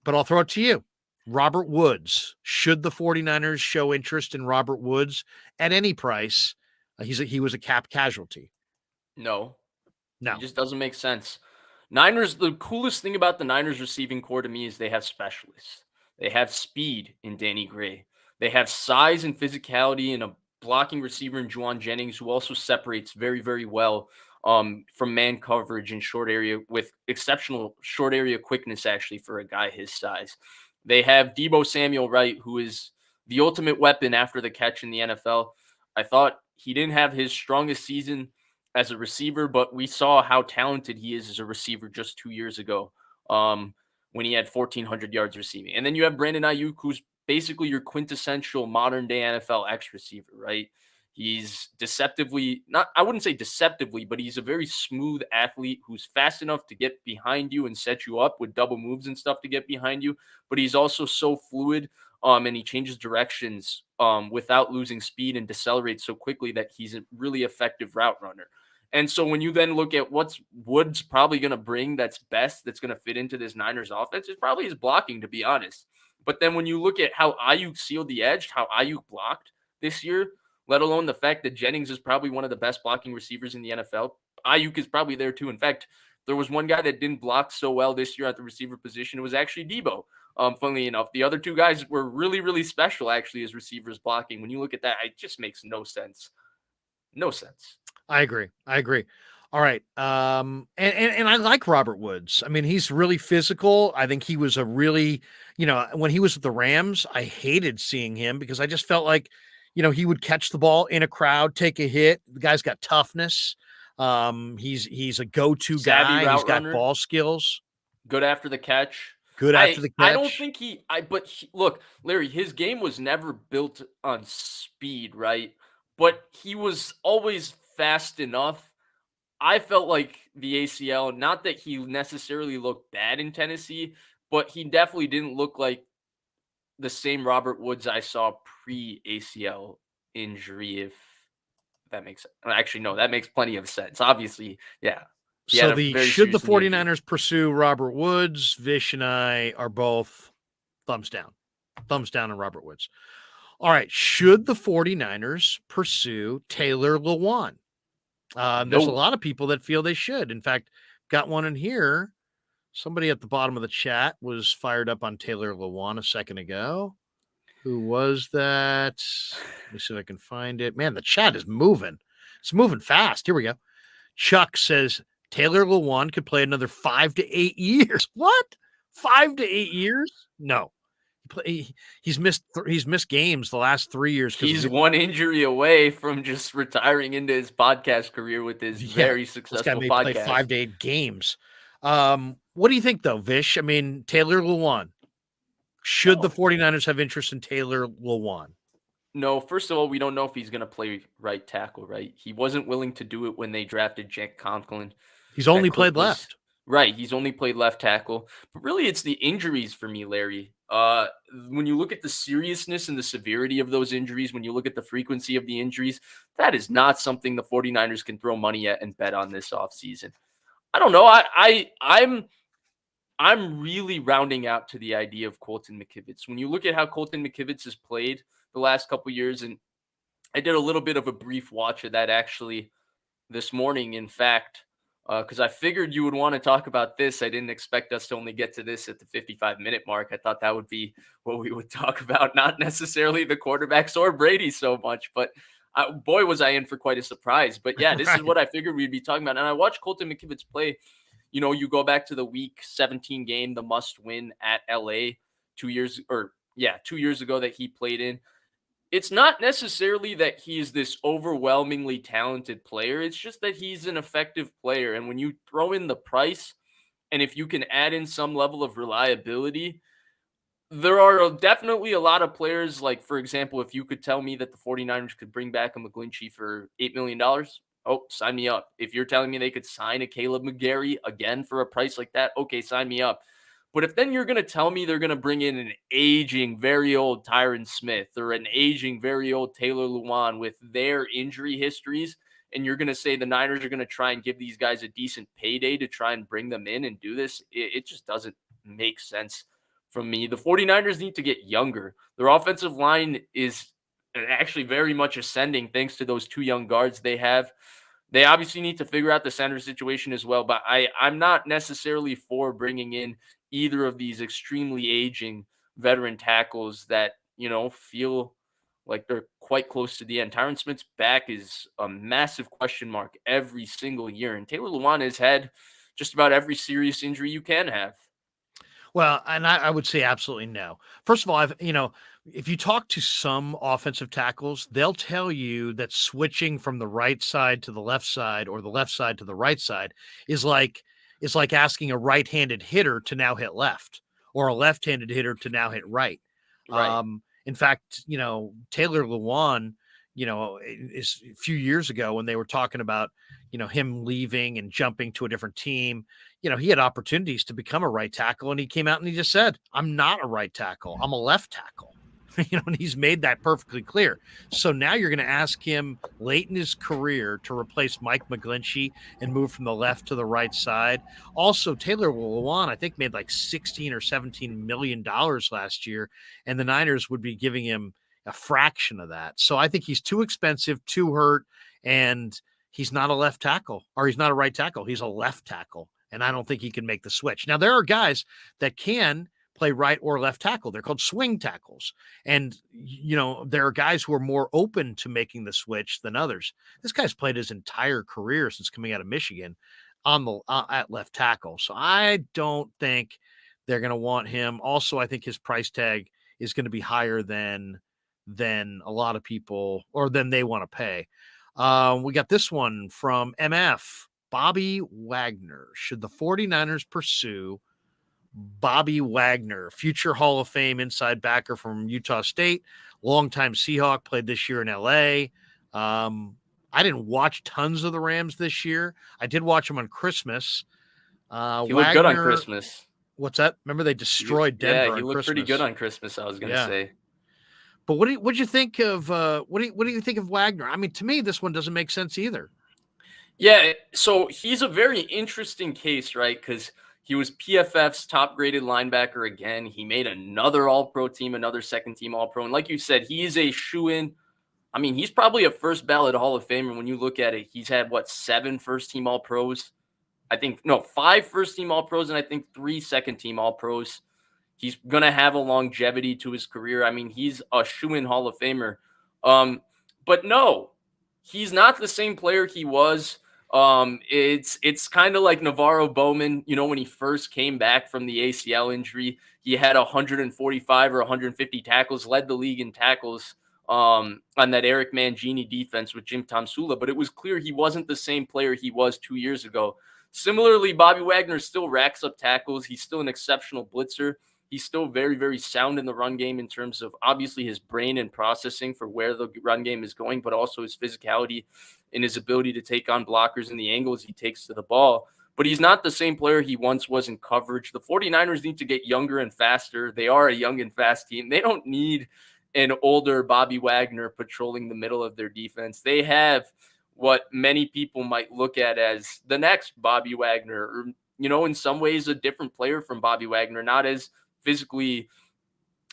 But I'll throw it to you. Robert Woods. Should the 49ers show interest in Robert Woods at any price? He was a cap casualty. No. No. It just doesn't make sense. Niners, the coolest thing about the Niners receiving core to me is they have specialists. They have speed in Danny Gray. They have size and physicality in a blocking receiver in Juwan Jennings, who also separates very, very well from man coverage in short area with exceptional short area quickness, actually, for a guy his size. They have Deebo Samuel Wright, who is the ultimate weapon after the catch in the NFL. I thought he didn't have his strongest season as a receiver, but we saw how talented he is as a receiver just 2 years ago when he had 1,400 yards receiving. And then you have Brandon Ayuk, who's basically your quintessential modern day NFL X receiver, right? He's I wouldn't say deceptively, but he's a very smooth athlete who's fast enough to get behind you and set you up with double moves and stuff to get behind you. But he's also so fluid and he changes directions without losing speed and decelerates so quickly that he's a really effective route runner. And so when you then look at what's Woods probably going to bring that's going to fit into this Niners offense, it's probably his blocking, to be honest. But then when you look at how Ayuk sealed the edge, how Ayuk blocked this year, let alone the fact that Jennings is probably one of the best blocking receivers in the NFL, Ayuk is probably there too. In fact, there was one guy that didn't block so well this year at the receiver position. It was actually Deebo. Funnily enough, the other two guys were really, really special actually as receivers blocking. When you look at that, it just makes no sense. No sense. I agree. All right. And I like Robert Woods. I mean, he's really physical. I think he was a really, when he was with the Rams, I hated seeing him because I just felt like, he would catch the ball in a crowd, take a hit. The guy's got toughness. He's a go-to guy. He's got ball skills. Good after the catch. I don't think look, Larry, his game was never built on speed, right? But he was always fast enough. I felt like the ACL, not that he necessarily looked bad in Tennessee, but he definitely didn't look like the same Robert Woods I saw pre-ACL injury, if that makes sense. Actually, no, that makes plenty of sense. Obviously, yeah. So should the 49ers pursue Robert Woods? Vish and I are both thumbs down on Robert Woods. All right. Should the 49ers pursue Taylor Lewan? There's a lot of people that feel they should. In fact, got one in here. Somebody at the bottom of the chat was fired up on Taylor Lewan a second ago. Who was that? Let me see if I can find it. Man, the chat is moving. It's moving fast. Here we go. Chuck says Taylor Lewan could play another 5 to 8 years. What? 5 to 8 years? No. He's missed games the last 3 years. He's one injury away from just retiring into his podcast career with his very successful this guy may podcast. Play 5 to 8 games. What do you think, though, Vish? I mean, Taylor Lewan. Should the 49ers have interest in Taylor Lewan? No, first of all, we don't know if he's going to play right tackle, right? He wasn't willing to do it when they drafted Jack Conklin. He's only played left. Right, he's only played left tackle. But really, it's the injuries for me, Larry. When you look at the seriousness and the severity of those injuries, when you look at the frequency of the injuries, that is not something the 49ers can throw money at and bet on this offseason. I don't know. I'm really rounding out to the idea of Colton McKivitz. When you look at how Colton McKivitz has played the last couple of years, and I did a little bit of a brief watch of that actually this morning. In fact, because I figured you would want to talk about this. I didn't expect us to only get to this at the 55-minute mark. I thought that would be what we would talk about, not necessarily the quarterbacks or Brady so much, but boy, was I in for quite a surprise. But yeah, this is Right. what I figured we'd be talking about. And I watched Colton McKivitz play. You go back to the Week 17 game, the must win at LA 2 years, or yeah, 2 years ago that he played in. It's not necessarily that he's this overwhelmingly talented player. It's just that he's an effective player. And when you throw in the price, and if you can add in some level of reliability, there are definitely a lot of players. Like, for example, if you could tell me that the 49ers could bring back a McGlinchey for $8 million, oh, sign me up. If you're telling me they could sign a Caleb McGarry again for a price like that, okay, sign me up. But if then you're going to tell me they're going to bring in an aging, very old Tyron Smith or an aging, very old Taylor Lewan with their injury histories, and you're going to say the Niners are going to try and give these guys a decent payday to try and bring them in and do this, it just doesn't make sense from me. The 49ers need to get younger. Their offensive line is actually very much ascending thanks to those two young guards they have. They obviously need to figure out the center situation as well, but I'm not necessarily for bringing in either of these extremely aging veteran tackles that, feel like they're quite close to the end. Tyron Smith's back is a massive question mark every single year, and Taylor Lewan has had just about every serious injury you can have. Well, and I would say absolutely no. First of all, if you talk to some offensive tackles, they'll tell you that switching from the right side to the left side or the left side to the right side is like asking a right-handed hitter to now hit left or a left-handed hitter to now hit right. Right. In fact, Taylor Lewan, is a few years ago when they were talking about, him leaving and jumping to a different team, he had opportunities to become a right tackle, and he came out and he just said, I'm not a right tackle. I'm a left tackle. And he's made that perfectly clear. So now you're going to ask him late in his career to replace Mike McGlinchey and move from the left to the right side. Also, Taylor Lewan, I think, made like $16 or $17 million last year, and the Niners would be giving him a fraction of that. So I think he's too expensive, too hurt, and he's not a left tackle, or he's not a right tackle. He's a left tackle, and I don't think he can make the switch. Now, there are guys that can play right or left tackle. They're called swing tackles. And, there are guys who are more open to making the switch than others. This guy's played his entire career since coming out of Michigan on the at left tackle. So I don't think they're going to want him. Also, I think his price tag is going to be higher than a lot of people, or than they want to pay. We got this one from MF. Bobby Wagner. Should the 49ers pursue Bobby Wagner, future Hall of Fame inside backer from Utah State, longtime Seahawk, played this year in LA? I didn't watch tons of the Rams this year. I did watch them on Christmas. He looked good on Wagner, Christmas. what's that? Remember they destroyed Denver He on looked pretty good Christmas. on Christmas, I was going to Yeah. say. But what do you think of what do you think of Wagner? I mean, to me, this one doesn't make sense either. Yeah, so he's a very interesting case, right? Because he was PFF's top graded linebacker again. He made another all pro team, another second team all pro. And like you said, he is a shoe in. I mean, he's probably a first ballot Hall of Famer. When you look at it, he's had what, 7 first team all pros? I think, no, 5 first team all pros, and I think 3 second team all pros. He's going to have a longevity to his career. I mean, he's a shoe-in Hall of Famer. But no, he's not the same player he was. It's kind of like Navarro Bowman, when he first came back from the ACL injury, he had 145 or 150 tackles, led the league in tackles on that Eric Mangini defense with Jim Tomsula, but it was clear he wasn't the same player he was 2 years ago. Similarly, Bobby Wagner still racks up tackles. He's still an exceptional blitzer. He's still very, very sound in the run game in terms of obviously his brain and processing for where the run game is going, but also his physicality and his ability to take on blockers and the angles he takes to the ball. But he's not the same player he once was in coverage. The 49ers need to get younger and faster. They are a young and fast team. They don't need an older Bobby Wagner patrolling the middle of their defense. They have what many people might look at as the next Bobby Wagner, or, in some ways a different player from Bobby Wagner, not as physically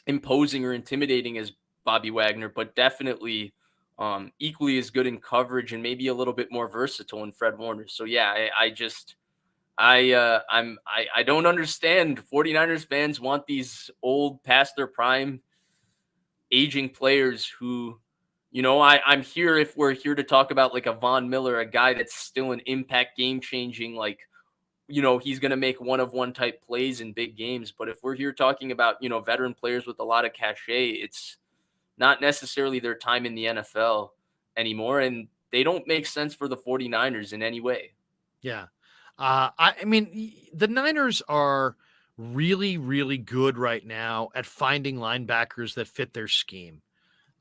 imposing or intimidating as Bobby Wagner, but definitely equally as good in coverage and maybe a little bit more versatile in Fred Warner. So yeah, I don't understand. 49ers fans want these old past their prime aging players who, I'm here if we're here to talk about like a Von Miller, a guy that's still an impact game changing, like, he's going to make one of one type plays in big games. But if we're here talking about, veteran players with a lot of cachet, it's not necessarily their time in the NFL anymore. And they don't make sense for the 49ers in any way. Yeah. I mean, the Niners are really, really good right now at finding linebackers that fit their scheme.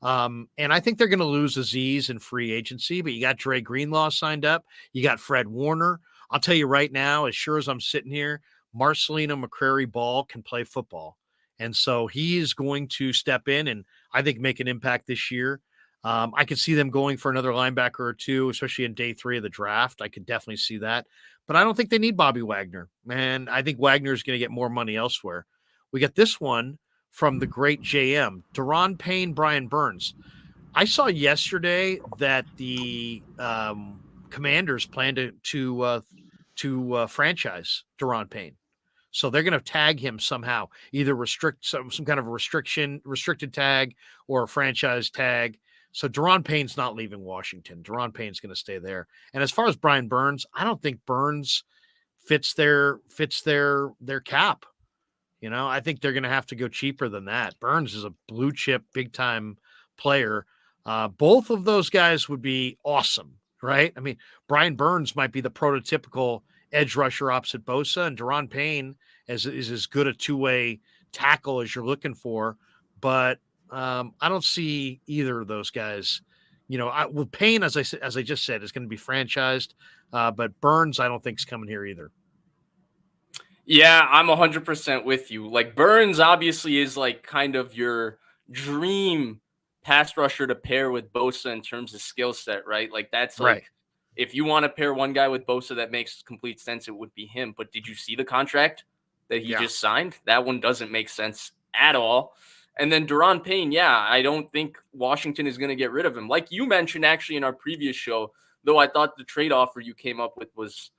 And I think they're going to lose Aziz in free agency, but you got Dre Greenlaw signed up. You got Fred Warner. I'll tell you right now, as sure as I'm sitting here, Marcelino McCrary Ball can play football. And so he is going to step in and I think make an impact this year. I could see them going for another linebacker or two, especially in day 3 of the draft. I could definitely see that. But I don't think they need Bobby Wagner. And I think Wagner is going to get more money elsewhere. We got this one from the great JM, Deron Payne, Brian Burns. I saw yesterday that the Commanders plan to franchise Deron Payne. So they're going to tag him somehow, either restrict some kind of restricted tag or a franchise tag. So Deron Payne's not leaving Washington. Deron Payne's going to stay there. And as far as Brian Burns, I don't think Burns fits their cap. I think they're going to have to go cheaper than that. Burns is a blue chip, big time player. Both of those guys would be awesome, right? I mean, Brian Burns might be the prototypical edge rusher opposite Bosa, and Deron Payne is as good a two-way tackle as you're looking for. But I don't see either of those guys. With Payne, as I just said, is going to be franchised. But Burns, I don't think is coming here either. Yeah, I'm 100% with you. Like, Burns obviously is like kind of your dream pass rusher to pair with Bosa in terms of skill set, right? Like, that's like, Right. if you want to pair one guy with Bosa that makes complete sense, it would be him. But did you see the contract that he just signed? That one doesn't make sense at all. And then Deron Payne, yeah, I don't think Washington is going to get rid of him. Like you mentioned actually in our previous show, though I thought the trade offer you came up with was,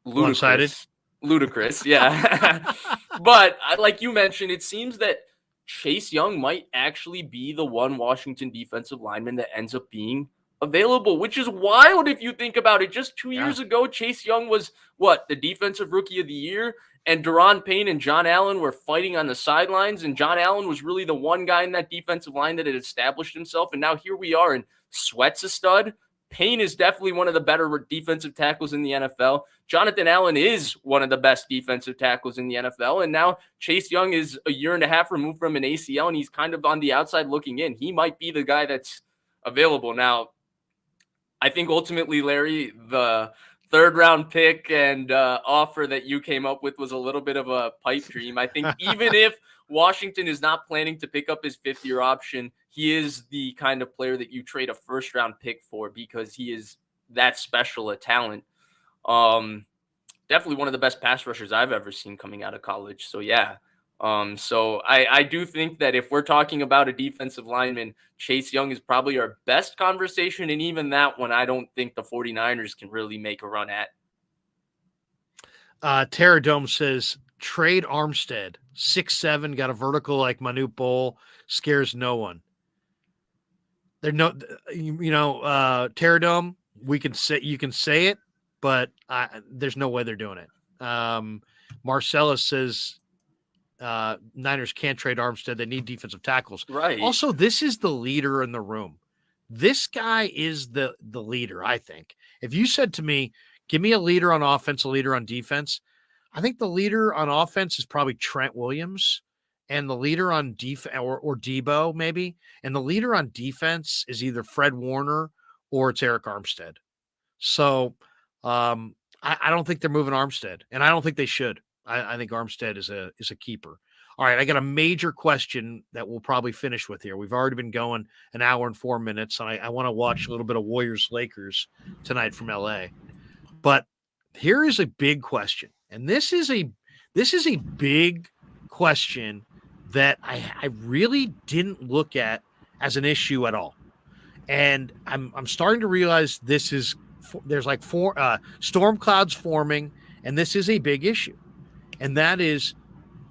One-sided. Ludicrous, yeah. But like you mentioned, it seems that Chase Young might actually be the one Washington defensive lineman that ends up being available, which is wild if you think about it. Just 2 years ago, Chase Young was the defensive rookie of the year, and Deron Payne and John Allen were fighting on the sidelines, and John Allen was really the one guy in that defensive line that had established himself, and now here we are, and Sweat's a stud. Payne is definitely one of the better defensive tackles in the NFL. Jonathan Allen is one of the best defensive tackles in the NFL. And now Chase Young is a year and a half removed from an ACL, and he's kind of on the outside looking in. He might be the guy that's available. Now, I think ultimately, Larry, the third-round pick and offer that you came up with was a little bit of a pipe dream. I think even if Washington is not planning to pick up his fifth-year option, he is the kind of player that you trade a first-round pick for because he is that special a talent. Definitely one of the best pass rushers I've ever seen coming out of college. So, yeah. So I do think that if we're talking about a defensive lineman, Chase Young is probably our best conversation. And even that one, I don't think the 49ers can really make a run at. Terradome says, trade Armstead, 6'7", got a vertical like Manute Bol, scares no one. There no, Terradome, you can say it, but there's no way they're doing it. Marcellus says, Niners can't trade Armstead. They need defensive tackles. Right. Also, this is the leader in the room. This guy is the leader, I think. If you said to me, give me a leader on offense, a leader on defense, I think the leader on offense is probably Trent Williams, and the leader on defense or Debo maybe, and the leader on defense is either Fred Warner or it's Eric Armstead. So I don't think they're moving Armstead, and I don't think they should. I think Armstead is a keeper. All right, I got a major question that we'll probably finish with here. We've already been going an hour and 4 minutes, and I want to watch a little bit of Warriors-Lakers tonight from LA. But here is a big question, and this is a big question that I really didn't look at as an issue at all. And I'm starting to realize there's like four storm clouds forming, and this is a big issue. And that is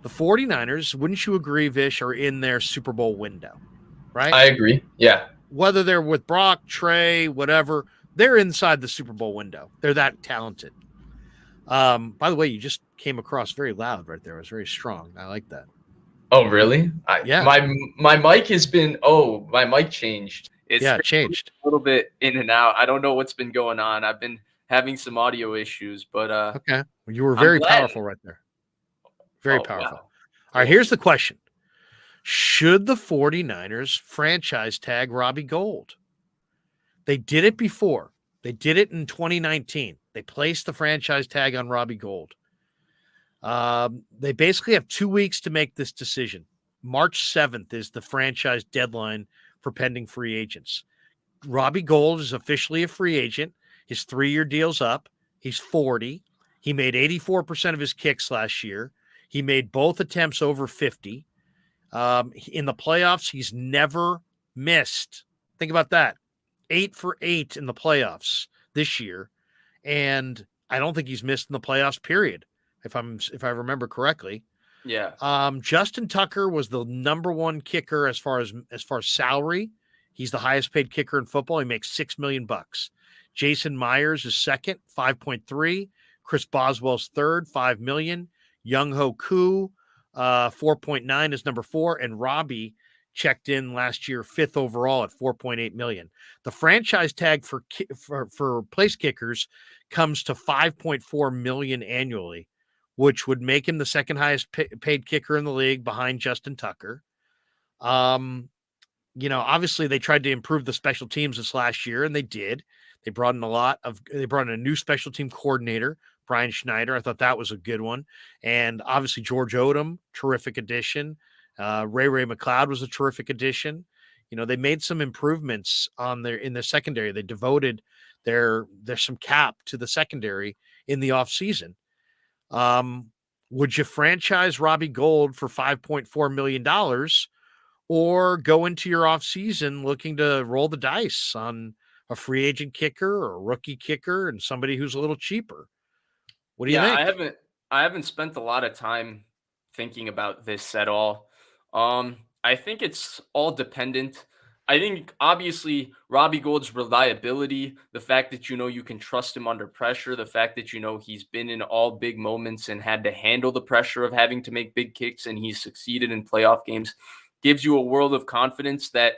the 49ers, wouldn't you agree, Vish, are in their Super Bowl window, right? I agree. Yeah. Whether they're with Brock, Trey, whatever, they're inside the Super Bowl window. They're that talented. By the way, you just came across very loud right there. It was very strong. I like that. Oh, really? Yeah. My mic has been. Oh, my mic changed. It's Yeah, it changed. a little bit in and out. I don't know what's been going on. I've been having some audio issues, but Okay. Well, you were I'm very glad. powerful right there. Very Oh, powerful. wow. All right, here's the question. Should the 49ers franchise tag Robbie Gould? They did it before. They did it in 2019. They placed the franchise tag on Robbie Gould. They basically have 2 weeks to make this decision. March 7th is the franchise deadline for pending free agents. Robbie Gould is officially a free agent. His 3-year deal's up. He's 40. He made 84% of his kicks last year. He made both attempts over 50. In the playoffs, he's never missed. Think about that. 8 for 8 in the playoffs this year. And I don't think he's missed in the playoffs, period, if I remember correctly. Yeah. Justin Tucker was the number one kicker as far as salary. He's the highest paid kicker in football. He makes $6 million. Jason Myers is second, 5.3. Chris Boswell's third, 5 million. Young Ho Koo, 4.9 is number 4, and Robbie checked in last year 5th overall at 4.8 million. The franchise tag for place kickers comes to 5.4 million annually, which would make him the second highest paid kicker in the league behind Justin Tucker. Obviously they tried to improve the special teams this last year, and they did. They brought in a new special team coordinator, Brian Schneider. I thought that was a good one. And obviously George Odom, terrific addition. Ray McLeod was a terrific addition. They made some improvements in their secondary. They devoted there's some cap to the secondary in the offseason. Would you franchise Robbie Gould for $5.4 million or go into your offseason looking to roll the dice on a free agent kicker or a rookie kicker and somebody who's a little cheaper? What do you think? I haven't spent a lot of time thinking about this at all. I think it's all dependent. I think obviously Robbie Gould's reliability, the fact that you can trust him under pressure, the fact that he's been in all big moments and had to handle the pressure of having to make big kicks, and he's succeeded in playoff games, gives you a world of confidence that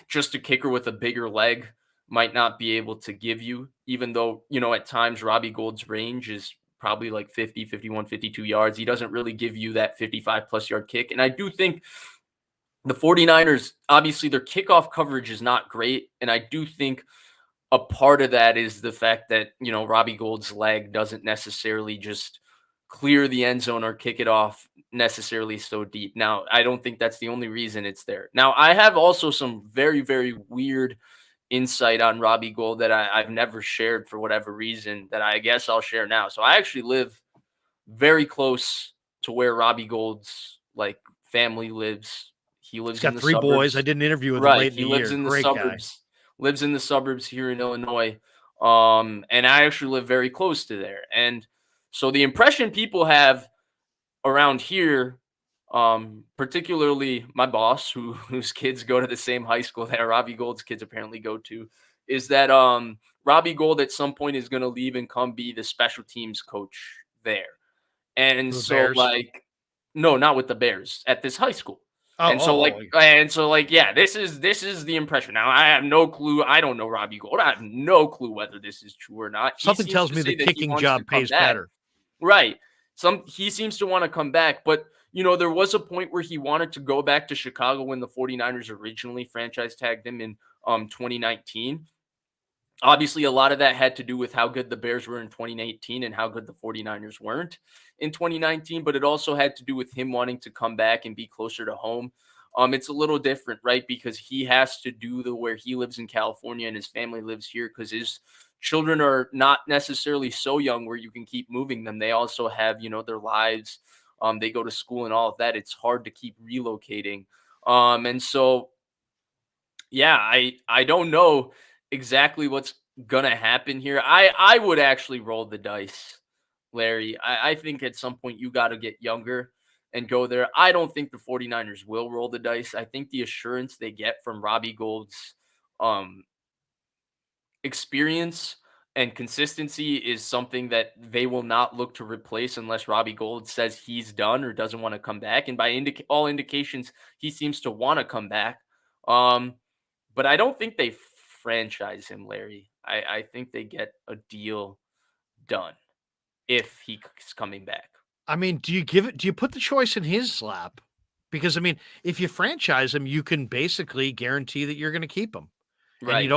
just a kicker with a bigger leg might not be able to give you, even though, at times Robbie Gould's range is probably like 50, 51, 52 yards. He doesn't really give you that 55 plus yard kick. And I do think the 49ers, obviously their kickoff coverage is not great. And I do think a part of that is the fact that, Robbie Gould's leg doesn't necessarily just clear the end zone or kick it off necessarily so deep. Now, I don't think that's the only reason it's there. Now, I have also some very, very weird insight on Robbie Gould that I've never shared for whatever reason that I guess I'll share now. So I actually live very close to where Robbie Gould's family lives. He lives He's got in the 3 suburbs. boys. I did an interview with him late in the year. He lives in the Great suburbs. Lives in the suburbs here in Illinois. And I actually live very close to there. And so the impression people have around here, particularly my boss, whose kids go to the same high school that Robbie Gould's kids apparently go to, is that Robbie Gould at some point is going to leave and come be the special teams coach there. And The so Bears? no, not with the Bears, at this high school. Oh, Yeah, this is the impression. Now I have no clue. I don't know Robbie Gould. I have no clue whether this is true or not. Something tells me the kicking job pays better. Right. He seems to want to come back, but there was a point where he wanted to go back to Chicago when the 49ers originally franchise tagged him in 2019. Obviously, a lot of that had to do with how good the Bears were in 2018 and how good the 49ers weren't in 2019, but it also had to do with him wanting to come back and be closer to home. It's a little different, right? Because he has to do where he lives in California and his family lives here because his children are not necessarily so young where you can keep moving them. They also have, their lives. They go to school and all of that. It's hard to keep relocating. And so Yeah, I don't know exactly what's gonna happen here. I would actually roll the dice, Larry. I think at some point you got to get younger and go there. I don't think the 49ers will roll the dice. I think the assurance they get from Robbie Gould's um experience and consistency is something that they will not look to replace unless Robbie Gould says he's done or doesn't want to come back. And by all indications, he seems to want to come back. Um, but I don't think they franchise him, Larry. I think they get a deal done if he's coming back. I mean, do you put the choice in his lap? Because I mean, if you franchise him, you can basically guarantee that you're going to keep him, and Right. you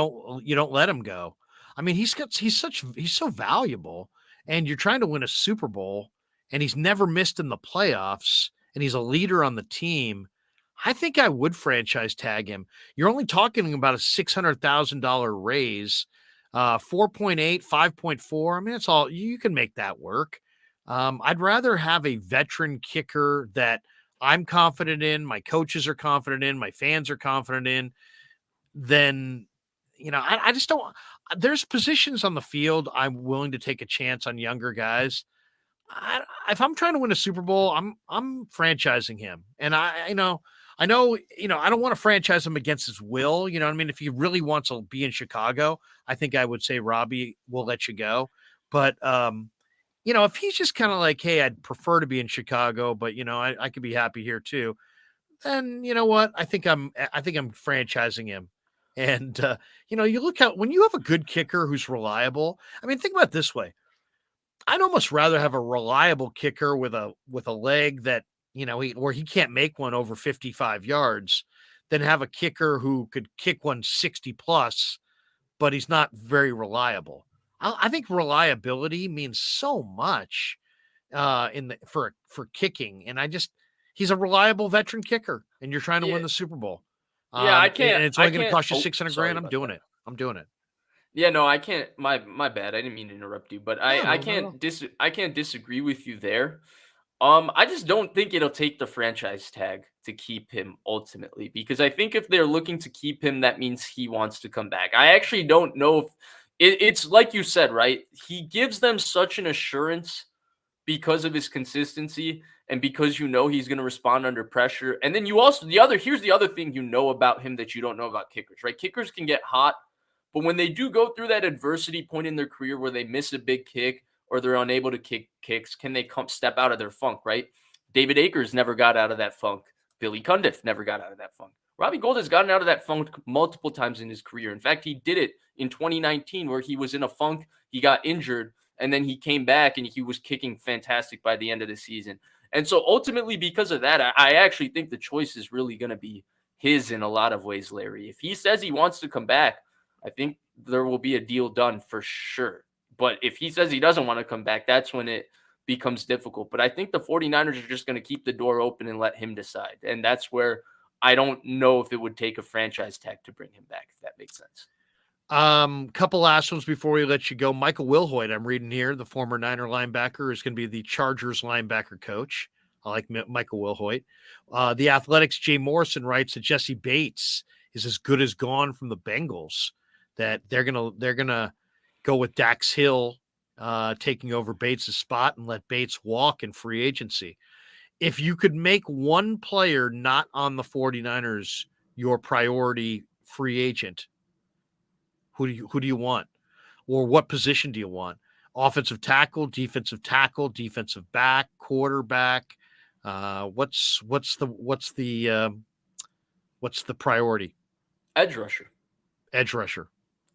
don't let him go. I mean, he's so valuable, and you're trying to win a Super Bowl, and he's never missed in the playoffs, and he's a leader on the team. I think I would franchise tag him. You're only talking about a $600,000 raise, 4.8, 5.4. I mean, it's all you can make that work. I'd rather have a veteran kicker that I'm confident in, my coaches are confident in, my fans are confident in, than, I just don't. There's positions on the field I'm willing to take a chance on younger guys. If I'm trying to win a Super Bowl, I'm franchising him, and I know, I don't want to franchise him against his will. You know what I mean? If he really wants to be in Chicago, I think I would say Robbie will let you go, but if he's just kind of like, hey, I'd prefer to be in Chicago, but I could be happy here too. Then you know what? I think I'm franchising him. And you look out when you have a good kicker who's reliable. I mean, think about it this way. I'd almost rather have a reliable kicker with a leg that, where he can't make one over 55 yards than have a kicker who could kick one 60 plus, but he's not very reliable. I think reliability means so much in the for kicking, and he's a reliable veteran kicker, and you're trying to Yeah. win the Super Bowl. Yeah, I And can't it's I only going to can't cost you oh, 600 sorry grand. I'm about doing that. it. I'm doing it. Yeah, no, I can't. My bad. I didn't mean to interrupt you, but No, I no, no, can't no. I can't disagree with you there. I just don't think it'll take the franchise tag to keep him ultimately because I think if they're looking to keep him, that means he wants to come back. I actually don't know if it's like you said, right? He gives them such an assurance because of his consistency and because he's going to respond under pressure. And then you also here's the other thing about him that you don't know about kickers, right? Kickers can get hot, but when they do go through that adversity point in their career where they miss a big kick or they're unable to kick kicks, can they come step out of their funk, right? David Akers never got out of that funk. Billy Cundiff never got out of that funk. Robbie Gould has gotten out of that funk multiple times in his career. In fact, he did it in 2019 where he was in a funk, he got injured, and then he came back and he was kicking fantastic by the end of the season. And so ultimately, because of that, I actually think the choice is really going to be his in a lot of ways, Larry. If he says he wants to come back, I think there will be a deal done for sure. But if he says he doesn't want to come back, that's when it becomes difficult. But I think the 49ers are just going to keep the door open and let him decide. And that's where I don't know if it would take a franchise tag to bring him back, if that makes sense. Couple last ones before we let you go. Michael Wilhoit, I'm reading here, the former Niner linebacker, is going to be the Chargers linebacker coach. I like Michael Wilhoit. The Athletics' Jay Morrison writes that Jesse Bates is as good as gone from the Bengals. That they're gonna go with Dax Hill taking over Bates' spot and let Bates walk in free agency. If you could make one player not on the 49ers your priority free agent, who do you want? Or what position do you want? Offensive tackle, defensive back, quarterback. What's the priority? Edge rusher. Edge rusher.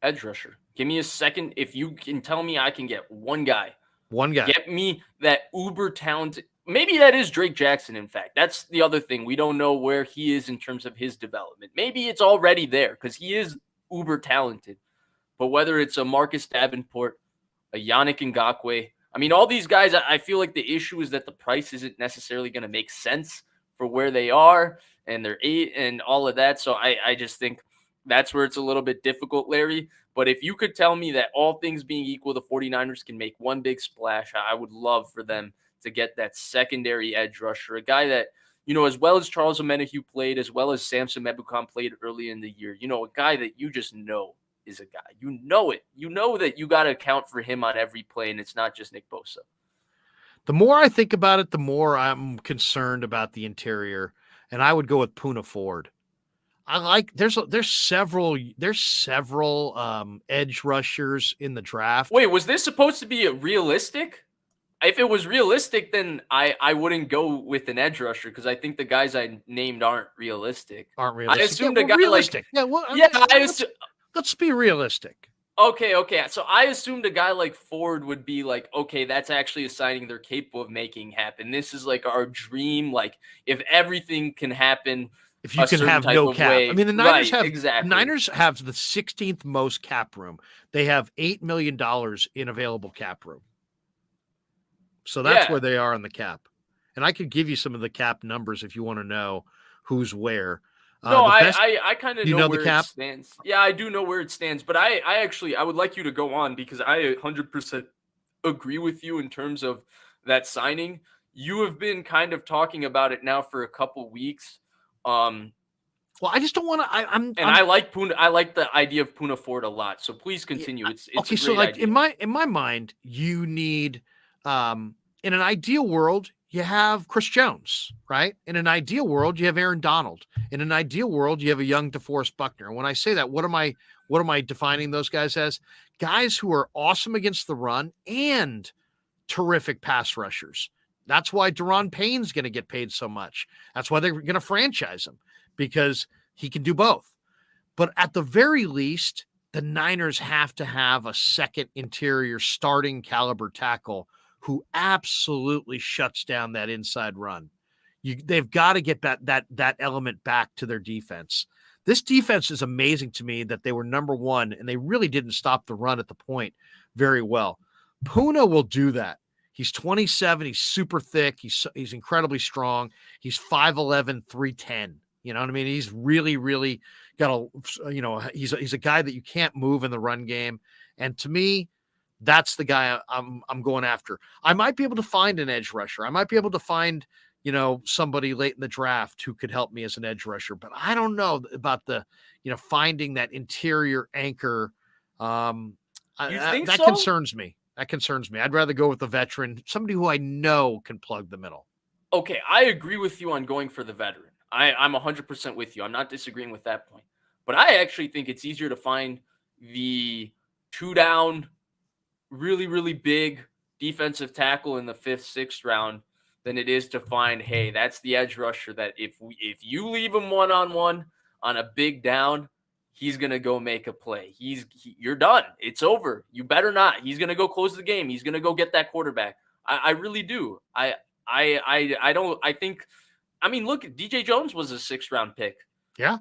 Edge rusher. Give me a second. If you can tell me I can get one guy. One guy. Get me that uber talented. Maybe that is Drake Jackson, in fact. That's the other thing. We don't know where he is in terms of his development. Maybe it's already there because he is uber talented. But whether it's a Marcus Davenport, a Yannick Ngakoue, I mean, all these guys, I feel like the issue is that the price isn't necessarily going to make sense for where they are and their eight and all of that. So I just think that's where it's a little bit difficult, Larry. But if you could tell me that all things being equal, the 49ers can make one big splash, I would love for them to get that secondary edge rusher, a guy that, as well as Charles Omenihu played, as well as Samson Ebukam played early in the year, a guy that you just know is a guy. You know it. You know that you got to account for him on every play, and it's not just Nick Bosa. The more I think about it, the more I'm concerned about the interior, and I would go with Poona Ford. There's several edge rushers in the draft. Wait, was this supposed to be a realistic? If it was realistic, then I wouldn't go with an edge rusher because I think the guys I named aren't realistic. I assumed a guy realistic. Let's be realistic. Okay. So I assumed a guy like Ford would be like, okay, that's actually a signing they're capable of making happen. This is like our dream. Like if everything can happen, if you can have no cap. Way. I mean, the Niners have the 16th most cap room. They have $8 million in available cap room. So that's where they are on the cap. And I could give you some of the cap numbers if you want to know who's where. No, I kind of know where the cap? It stands. Yeah, I do know where it stands. But I would like you to go on because I 100% agree with you in terms of that signing. You have been kind of talking about it now for a couple weeks. Well, I just don't want to. I like Poona. I like the idea of Poona Ford a lot. So please continue. It's okay. A So great idea. in my mind, you need in an ideal world, you have Chris Jones, right? In an ideal world, you have Aaron Donald. In an ideal world, you have a young DeForest Buckner. And when I say that, what am I defining those guys as? Guys who are awesome against the run and terrific pass rushers. That's why Daron Payne's going to get paid so much. That's why they're going to franchise him because he can do both. But at the very least, the Niners have to have a second interior starting caliber tackle who absolutely shuts down that inside run. They've got to get that element back to their defense. This defense is amazing to me that they were number one and they really didn't stop the run at the point very well. Poona will do that. He's 27. He's super thick. He's incredibly strong. He's 5'11", 310. You know what I mean? He's really, really got he's a guy that you can't move in the run game. And to me, that's the guy I'm going after. I might be able to find an edge rusher. I might be able to find, somebody late in the draft who could help me as an edge rusher, but I don't know about the, finding that interior anchor. That concerns me. That concerns me. I'd rather go with the veteran, somebody who I know can plug the middle. Okay, I agree with you on going for the veteran. I'm 100% with you. I'm not disagreeing with that point. But I actually think it's easier to find the 2-down, really, really big defensive tackle in the 5th, 6th round than it is to find, hey, that's the edge rusher that if you leave him one-on-one on a big down, he's going to go make a play. You're done. It's over. You better not. He's going to go close the game. He's going to go get that quarterback. I really do. I think, look, DJ Jones was a 6th round pick. Yeah.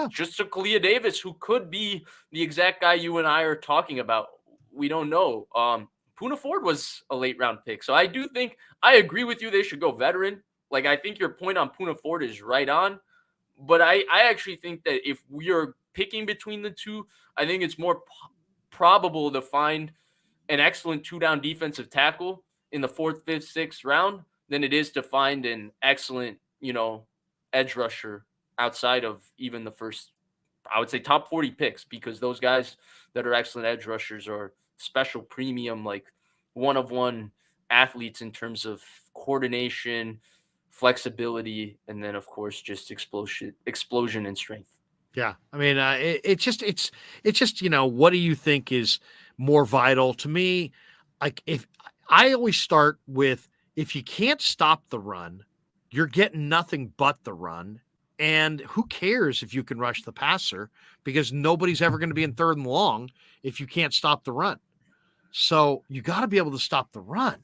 Just to Kalia Davis, who could be the exact guy you and I are talking about. We don't know. Poona Ford was a late round pick. So I do think I agree with you. They should go veteran. Like, I think your point on Poona Ford is right on. But I actually think that if we are picking between the two, I think it's more probable to find an excellent 2-down defensive tackle in the 4th, 5th, 6th round than it is to find an excellent, edge rusher outside of even the first, I would say, top 40 picks, because those guys that are excellent edge rushers are special premium, like one-of-one athletes in terms of coordination, flexibility, and then of course just explosion and strength. Yeah. It's just, what do you think is more vital to me? Like, if I always start with, if you can't stop the run, you're getting nothing but the run. And who cares if you can rush the passer, because nobody's ever going to be in 3rd and long if you can't stop the run. So you got to be able to stop the run.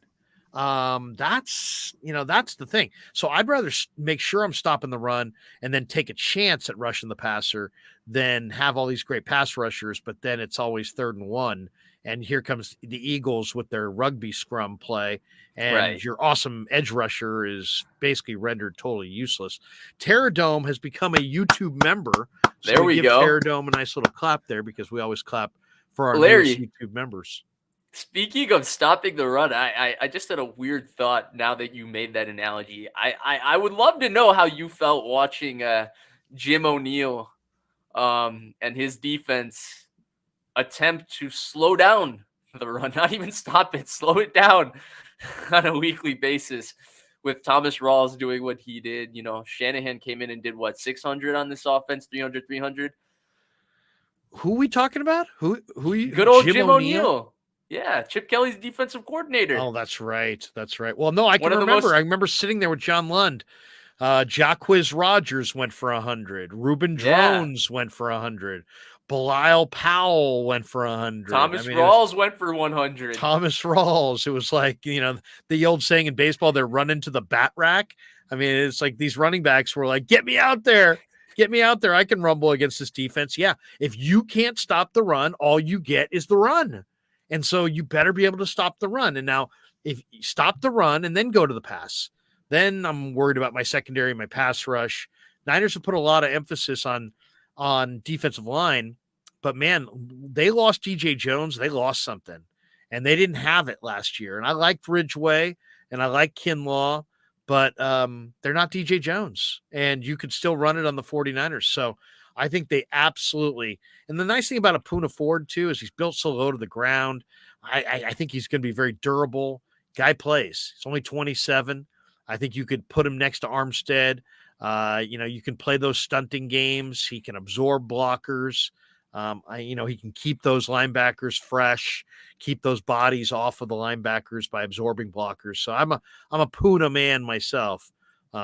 That's the thing. So I'd rather make sure I'm stopping the run and then take a chance at rushing the passer than have all these great pass rushers, but then it's always 3rd and 1. And here comes the Eagles with their rugby scrum play, and your awesome edge rusher is basically rendered totally useless. Terradome has become a YouTube member. So there we give go. Terradome a nice little clap there, because we always clap for our newest YouTube members. Speaking of stopping the run, I just had a weird thought now that you made that analogy. I would love to know how you felt watching Jim O'Neill and his defense attempt to slow down the run, not even stop it, slow it down on a weekly basis with Thomas Rawls doing what he did. Shanahan came in and did what, 600 on this offense, 300, 300. Who are we talking about? Who Good old Jim Jim O'Neill? O'Neill. Yeah, Chip Kelly's defensive coordinator. Oh, that's right. That's right. Well, no, I can One of the remember. most, I remember sitting there with John Lund. Jacquizz Rogers went for 100. Reuben yeah. Drones went for 100. Belial Powell went for 100. I Thomas mean, it was Rawls went for 100. Thomas Rawls. It was like, the old saying in baseball, they're running to the bat rack. I mean, it's like these running backs were like, get me out there. Get me out there. I can rumble against this defense. Yeah. If you can't stop the run, all you get is the run. And so you better be able to stop the run. And now, if you stop the run and then go to the pass, then I'm worried about my secondary, my pass rush. Niners have put a lot of emphasis on defensive line, but man, they lost DJ Jones. They lost something, and they didn't have it last year. And I liked Ridgeway and I like Kinlaw, but they're not DJ Jones, and you could still run it on the 49ers. So I think they absolutely. And the nice thing about a Poona Ford too is he's built so low to the ground. I think he's going to be very durable. Guy plays. He's only 27. I think you could put him next to Armstead. You can play those stunting games. He can absorb blockers. He can keep those linebackers fresh, keep those bodies off of the linebackers by absorbing blockers. So I'm a Poona man myself.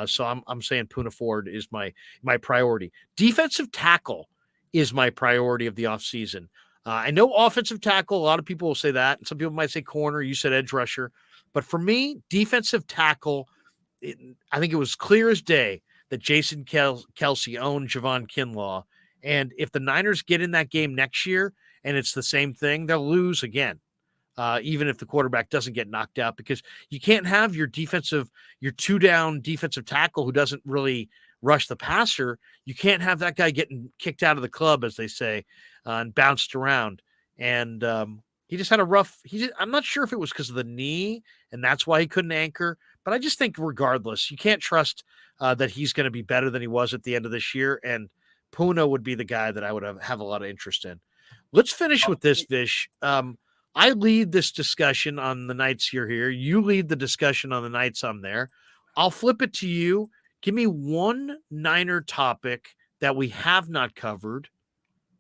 So I'm saying Poona Ford is my priority. Defensive tackle is my priority of the offseason. I know offensive tackle, a lot of people will say that. And some people might say corner. You said edge rusher. But for me, defensive tackle, I think it was clear as day that Jason Kelsey owned Javon Kinlaw. And if the Niners get in that game next year and it's the same thing, they'll lose again, even if the quarterback doesn't get knocked out, because you can't have your two-down defensive tackle who doesn't really rush the passer. You can't have that guy getting kicked out of the club, as they say, and bounced around. And he just had a rough – I'm not sure if it was because of the knee and that's why he couldn't anchor, but I just think regardless, you can't trust that he's going to be better than he was at the end of this year, and Poona would be the guy that I would have a lot of interest in. Let's finish with this, Vish. I lead this discussion on the nights you're here. You lead the discussion on the nights I'm there. I'll flip it to you. Give me one Niner topic that we have not covered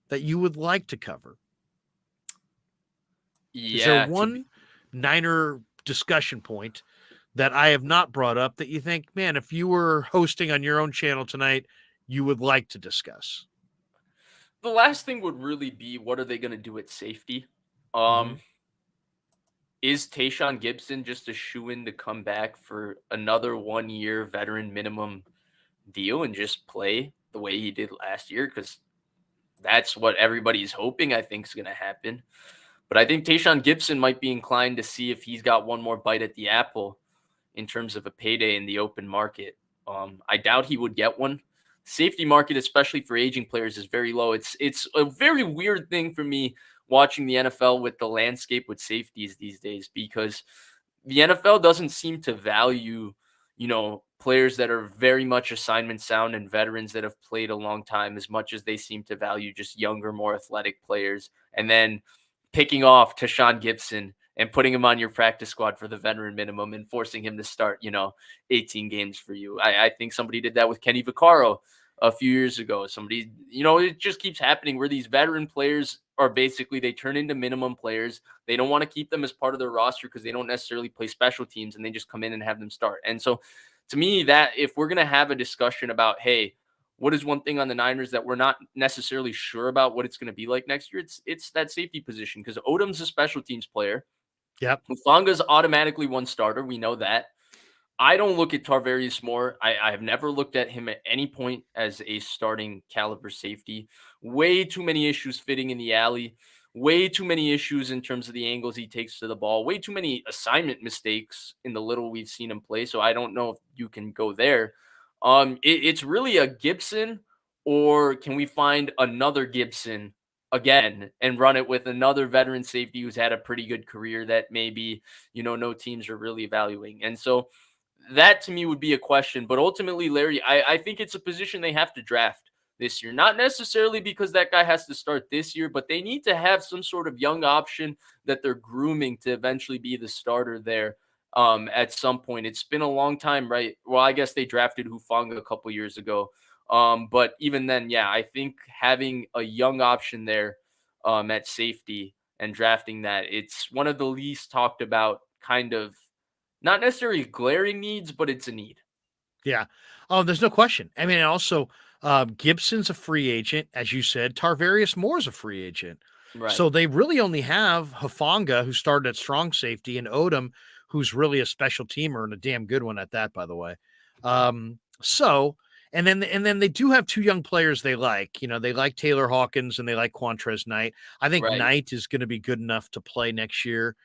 that you would like to cover. Yeah. Is there one Niner discussion point that I have not brought up that you think, man, if you were hosting on your own channel tonight, you would like to discuss? The last thing would really be, what are they going to do at safety? Is Tayshaun Gibson just a shoo-in to come back for another 1-year veteran minimum deal and just play the way he did last year? Because that's what everybody's hoping, I think, is going to happen. But I think Tayshaun Gibson might be inclined to see if he's got one more bite at the apple in terms of a payday in the open market. I doubt he would get one. Safety market, especially for aging players, is very low. It's a very weird thing for me watching the NFL with the landscape with safeties these days, because the NFL doesn't seem to value, players that are very much assignment sound and veterans that have played a long time as much as they seem to value just younger, more athletic players. And then picking off Tayshaun Gibson and putting him on your practice squad for the veteran minimum and forcing him to start, 18 games for you. I think somebody did that with Kenny Vaccaro a few years ago. Somebody, it just keeps happening where these veteran players are basically, they turn into minimum players. They don't want to keep them as part of their roster because they don't necessarily play special teams, and they just come in and have them start. And so to me, that if we're going to have a discussion about, hey, what is one thing on the Niners that we're not necessarily sure about what it's going to be like next year, it's that safety position, because Odom's a special teams player. Yep. Hufanga's automatically one starter. We know that. I don't look at Tarvarius Moore. I have never looked at him at any point as a starting caliber safety. Way too many issues fitting in the alley. Way too many issues in terms of the angles he takes to the ball. Way too many assignment mistakes in the little we've seen him play. So I don't know if you can go there. It's really a Gibson, or can we find another Gibson again and run it with another veteran safety who's had a pretty good career that maybe, no teams are really evaluating. And so that to me would be a question. But ultimately, Larry, I think it's a position they have to draft this year. Not necessarily because that guy has to start this year, but they need to have some sort of young option that they're grooming to eventually be the starter there at some point. It's been a long time, right? Well, I guess they drafted Hufanga a couple years ago. But even then, yeah, I think having a young option there at safety and drafting that, it's one of the least talked about kind of not necessarily glaring needs, but it's a need. Yeah. Oh, there's no question. I mean, also, Gibson's a free agent, as you said. Tarvarius Moore's a free agent. Right. So they really only have Hufanga, who started at strong safety, and Odom, who's really a special teamer and a damn good one at that, by the way. So, and then they do have two young players they like. They like Taylor Hawkins and they like Quantrez Knight. I think Right. Knight is going to be good enough to play next year,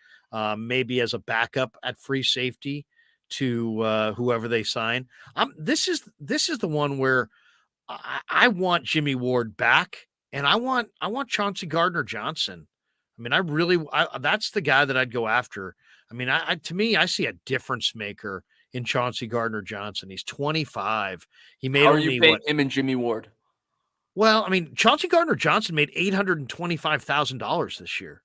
maybe as a backup at free safety to whoever they sign. This is the one where I want Jimmy Ward back, and I want Chauncey Gardner Johnson. I mean, that's the guy that I'd go after. I mean, to me, I see a difference maker in Chauncey Gardner Johnson. He's 25. He made How are you only paying him and Jimmy Ward? Well, I mean, Chauncey Gardner Johnson made $825,000 this year.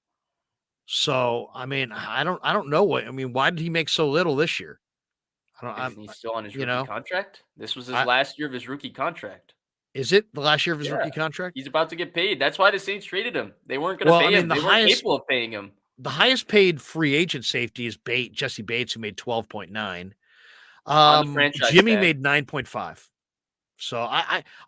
So, I mean, I don't know why did he make so little this year? Isn't he still on his you rookie know, contract? This was his I, last year of his rookie contract. is it the last year of his Yeah. rookie contract? He's about to get paid. That's why the Saints traded him. They weren't going to Well, pay I mean, him. They weren't capable of paying him. The highest paid free agent safety is Jesse Bates, who made 12.9. On the franchise Jimmy tag. made 9.5. So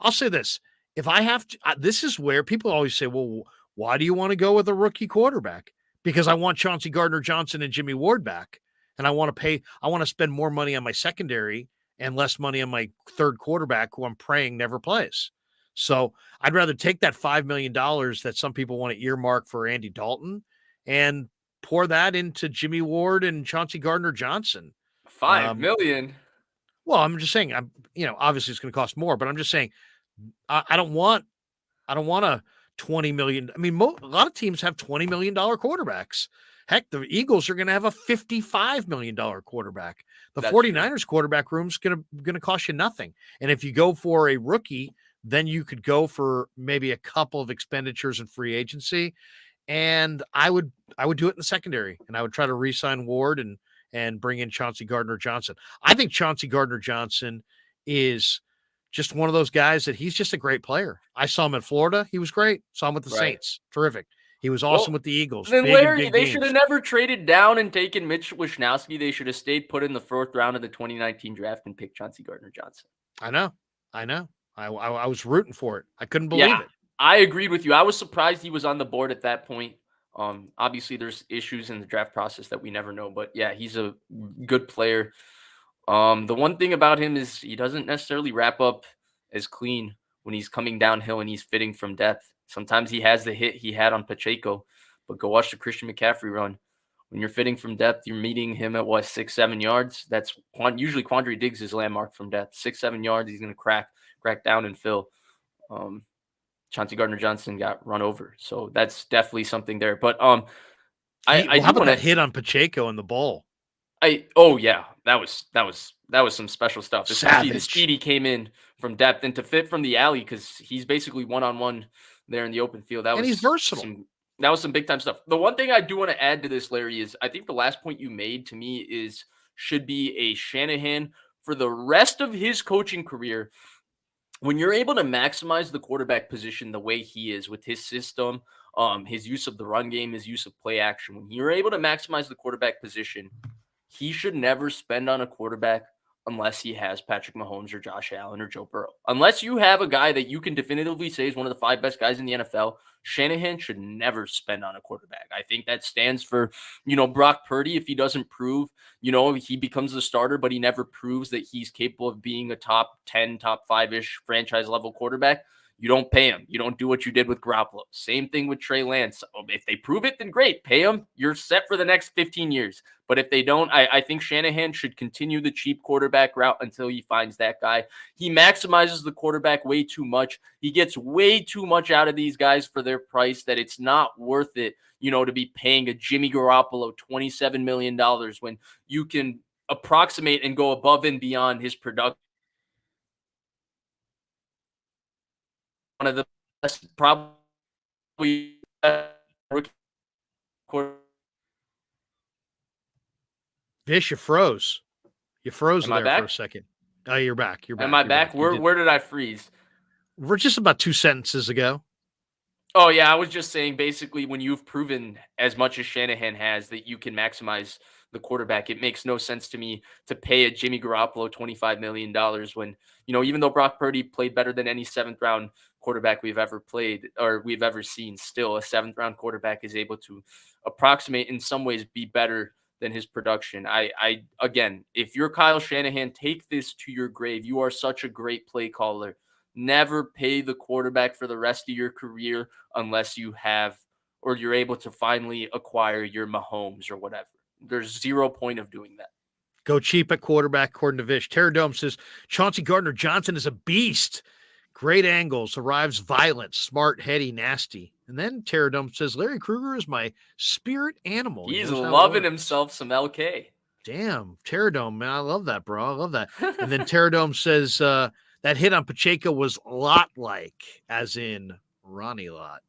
I'll say this: if I have to, this is where people always say, "Well, why do you want to go with a rookie quarterback?" Because I want Chauncey Gardner Johnson and Jimmy Ward back, and I want to spend more money on my secondary and less money on my third quarterback, who I'm praying never plays. So I'd rather take that $5 million that some people want to earmark for Andy Dalton and pour that into Jimmy Ward and Chauncey Gardner Johnson. $5 million. Well, I'm just saying, obviously it's going to cost more, but I'm just saying, I don't want a 20 million. I mean, a lot of teams have $20 million quarterbacks. Heck, the Eagles are going to have a $55 million quarterback. The That's 49ers true. quarterback room's going to cost you nothing. And if you go for a rookie, then you could go for maybe a couple of expenditures in free agency. And I would do it in the secondary, and I would try to re-sign Ward and bring in Chauncey Gardner Johnson. I think Chauncey Gardner Johnson is just one of those guys that he's just a great player. I saw him in Florida. He was great. Saw him with the Saints. Terrific. He was awesome with the Eagles. Then Big Larry, they games. should have never traded down and taken Mitch Wishnowsky. They should have stayed put in the fourth round of the 2019 draft and picked Chauncey Gardner Johnson. I know. I was rooting for it. I couldn't believe it. I agreed with you. I was surprised he was on the board at that point. Obviously, there's issues in the draft process that we never know, but yeah, he's a good player. The one thing about him is he doesn't necessarily wrap up as clean when he's coming downhill and he's fitting from depth. Sometimes he has the hit he had on Pacheco, but go watch the Christian McCaffrey run. When you're fitting from depth, you're meeting him at 6-7 yards. That's usually Quandre Diggs' landmark from depth. 6-7 yards, he's going to crack down and fill. Chauncey Gardner Johnson got run over, so that's definitely something there. But how about that hit on Pacheco in the bowl? That was some special stuff. Especially the speed he came in from depth and to fit from the alley, because he's basically one-on-one there in the open field. And he's versatile. That was some big time stuff. The one thing I do want to add to this, Larry, is I think the last point you made to me should be a Shanahan for the rest of his coaching career. When you're able to maximize the quarterback position the way he is with his system, his use of the run game, his use of play action, when you're able to maximize the quarterback position, he should never spend on a quarterback unless he has Patrick Mahomes or Josh Allen or Joe Burrow. Unless you have a guy that you can definitively say is one of the 5 best guys in the NFL, Shanahan should never spend on a quarterback. I think that stands for, Brock Purdy. If he doesn't prove, he becomes the starter, but he never proves that he's capable of being a top 10, top 5-ish franchise level quarterback, You don't pay him. You don't do what you did with Garoppolo. Same thing with Trey Lance. If they prove it, then great. Pay him. You're set for the next 15 years. But if they don't, I think Shanahan should continue the cheap quarterback route until he finds that guy. He maximizes the quarterback way too much. He gets way too much out of these guys for their price that it's not worth it, to be paying a Jimmy Garoppolo $27 million when you can approximate and go above and beyond his production. One of the best, probably rookie quarterback. Vish, you froze. You froze Am I there back? for a second. Oh, you're back. You're back. Am I You're back? Where did I freeze? We're just about 2 sentences ago. Oh, yeah. I was just saying, basically, when you've proven as much as Shanahan has that you can maximize the quarterback, it makes no sense to me to pay a Jimmy Garoppolo $25 million when, even though Brock Purdy played better than any 7th-round quarterback we've ever played or we've ever seen, still a 7th-round quarterback is able to approximate, in some ways, be better than his production. Again, if you're Kyle Shanahan, take this to your grave. You are such a great play caller. Never pay the quarterback for the rest of your career unless you have or you're able to finally acquire your Mahomes or whatever. There's zero point of doing that. Go cheap at quarterback, according to Vish. Terradome says Chauncey Gardner-Johnson is a beast. Great angles, arrives violent, smart, heady, nasty. And then Terradome says Larry Krueger is my spirit animal. He's loving himself some LK. Damn, Terradome, man. I love that, bro. I love that. And then Terradome says that hit on Pacheco was lot-like, as in Ronnie Lott.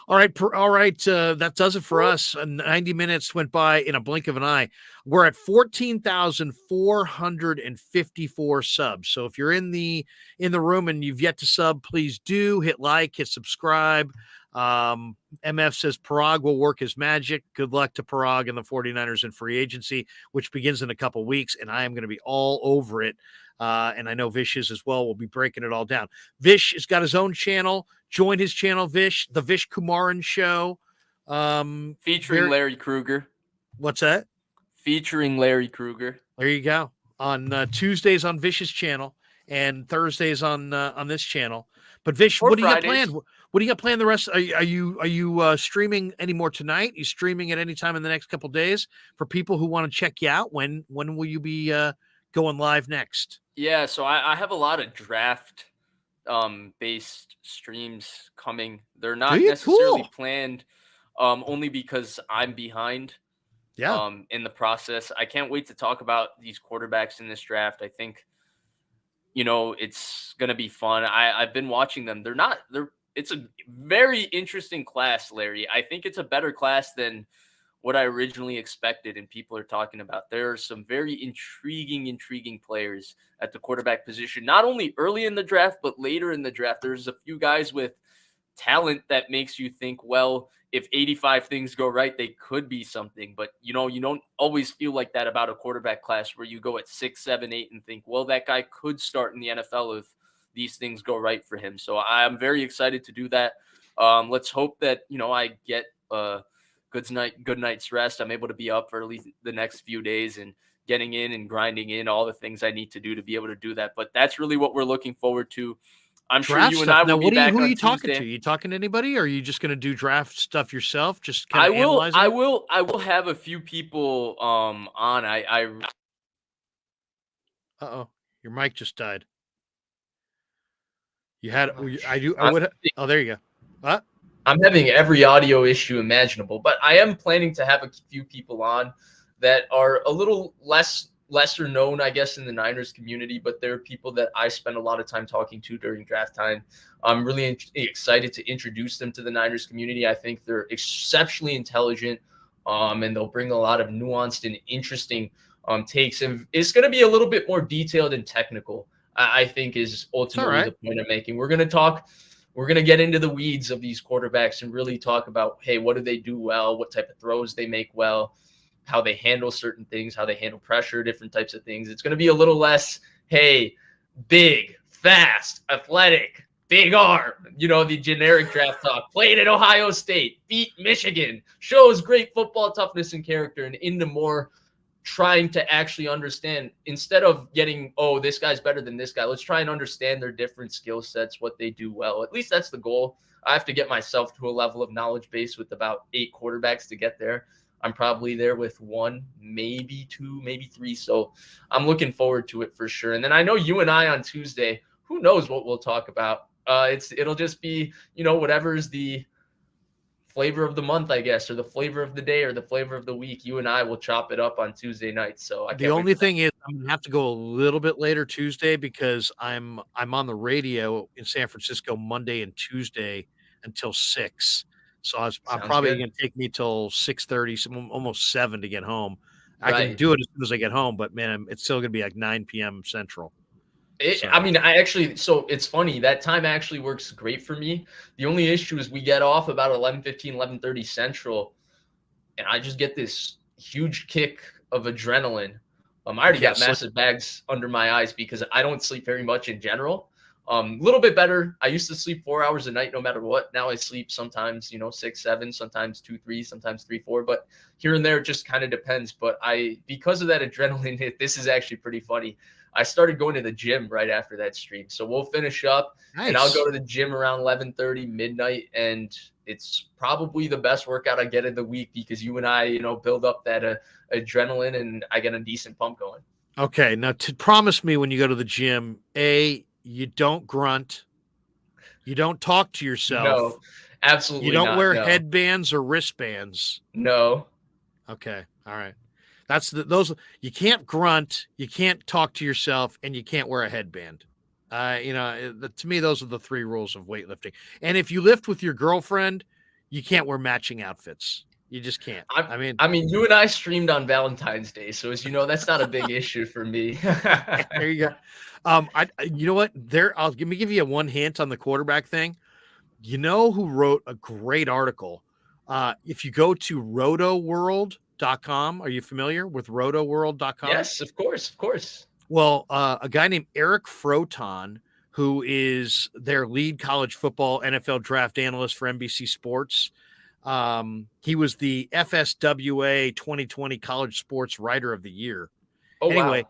All right. That does it for us. 90 minutes went by in a blink of an eye. We're at 14,454 subs. So if you're in the room and you've yet to sub, please do hit like, hit subscribe. MF says Parag will work his magic. Good luck to Parag and the 49ers in free agency, which begins in a couple weeks, and I am going to be all over it. And I know Vish is as well. We'll be breaking it all down. Vish has got his own channel. Join his channel, Vish, the Vish Kumaran Show. Featuring Larry Krueger. What's that? Featuring Larry Krueger. There you go. On Tuesdays on Vish's channel and Thursdays on this channel. But Vish, what do you got planned? What do you got planned the rest? Are you streaming any more tonight? Are you streaming at any time in the next couple of days for people who want to check you out? When will you be going live next? Yeah, so I have a lot of draft based streams coming. They're not necessarily planned only because I'm behind in the process. I can't wait to talk about these quarterbacks in this draft. I think it's going to be fun. I've been watching them. It's a very interesting class, Larry. I think it's a better class than what I originally expected and people are talking about. There are some very intriguing players at the quarterback position, not only early in the draft, but later in the draft. There's a few guys with talent that makes you think, well, if 85 things go right, they could be something. But, you don't always feel like that about a quarterback class where you go at 6, 7, 8 and think, well, that guy could start in the NFL if these things go right for him. So I'm very excited to do that. Let's hope that, I get good night's rest. I'm able to be up for at least the next few days and getting in and grinding in all the things I need to do to be able to do that. But that's really what we're looking forward to. I'm sure you and I will be back on Tuesday. Who are you talking to? Are you talking to anybody? Or are you just going to do draft stuff yourself? Just I will have a few people on. Uh-oh. Your mic just died. You had Oh, there you go. What? I'm having every audio issue imaginable, but I am planning to have a few people on that are a little lesser known, I guess, in the Niners community, but they're people that I spend a lot of time talking to during draft time. I'm really excited to introduce them to the Niners community. I think they're exceptionally intelligent, and they'll bring a lot of nuanced and interesting takes. And it's going to be a little bit more detailed and technical, I think, is ultimately the point I'm making. We're going to get into the weeds of these quarterbacks and really talk about, hey, what do they do well? What type of throws they make well? How they handle certain things, how they handle pressure, different types of things. It's going to be a little less, hey, big, fast, athletic, big arm, the generic draft talk. Played at Ohio State, beat Michigan, shows great football toughness and character, and into more trying to actually understand, instead of getting, oh, this guy's better than this guy, let's try and understand their different skill sets, what they do well. At least that's the goal. I have to get myself to a level of knowledge base with about 8 quarterbacks to get there. I'm probably there with 1, maybe 2, maybe 3. So I'm looking forward to it for sure. And then I know you and I on Tuesday, who knows what we'll talk about. It'll just be, whatever's the flavor of the month, I guess, or the flavor of the day, or the flavor of the week. You and I will chop it up on Tuesday night. So the only thing is I'm gonna have to go a little bit later Tuesday because I'm on the radio in San Francisco Monday and Tuesday until 6. So I'm probably going to take me till 6:30, almost 7 to get home. I can do it as soon as I get home, but man, it's still going to be like 9 p.m. Central. So it's funny. That time actually works great for me. The only issue is we get off about 11:15, 11:30 Central, and I just get this huge kick of adrenaline. I already got massive bags under my eyes because I don't sleep very much in general. A little bit better. I used to sleep 4 hours a night no matter what. Now I sleep sometimes, 6, 7, sometimes 2, 3, sometimes 3, 4. But here and there, it just kind of depends. But because of that adrenaline hit, this is actually pretty funny. I started going to the gym right after that stream. So we'll finish up and I'll go to the gym around 11:30, midnight. And it's probably the best workout I get of the week because you and I, build up that adrenaline and I get a decent pump going. Okay. Now promise me when you go to the gym, you don't grunt. You don't talk to yourself. No, absolutely not. You don't wear no. headbands or wristbands. No. Okay. All right. Those you can't grunt, you can't talk to yourself, and you can't wear a headband. To me, those are the 3 rules of weightlifting. And if you lift with your girlfriend, you can't wear matching outfits. You just can't. I mean, you and I streamed on Valentine's Day, so as you know, that's not a big issue for me. There you go. You know what? Let me give you one hint on the quarterback thing. You know who wrote a great article? If you go to rotoworld.com, are you familiar with rotoworld.com? Yes, of course. Well, a guy named Eric Froton, who is their lead college football NFL draft analyst for NBC Sports. He was the FSWA 2020 College Sports Writer of the Year. Oh, anyway,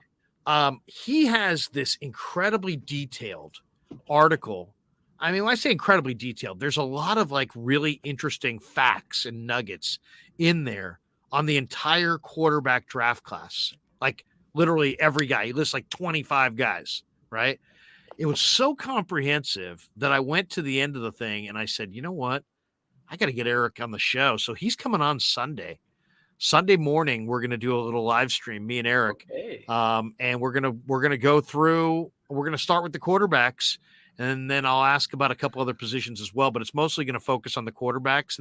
wow. He has this incredibly detailed article. I mean, when I say incredibly detailed, there's a lot of like really interesting facts and nuggets in there on the entire quarterback draft class. Like literally every guy. He lists like 25 guys, right? It was so comprehensive that I went to the end of the thing and I said, you know what? I got to get Eric on the show. So he's coming on Sunday. Sunday morning, we're going to do a little live stream, me and Eric. Okay. And we're going to go through, we're going to start with the quarterbacks, and then I'll ask about a couple other positions as well, but it's mostly going to focus on the quarterbacks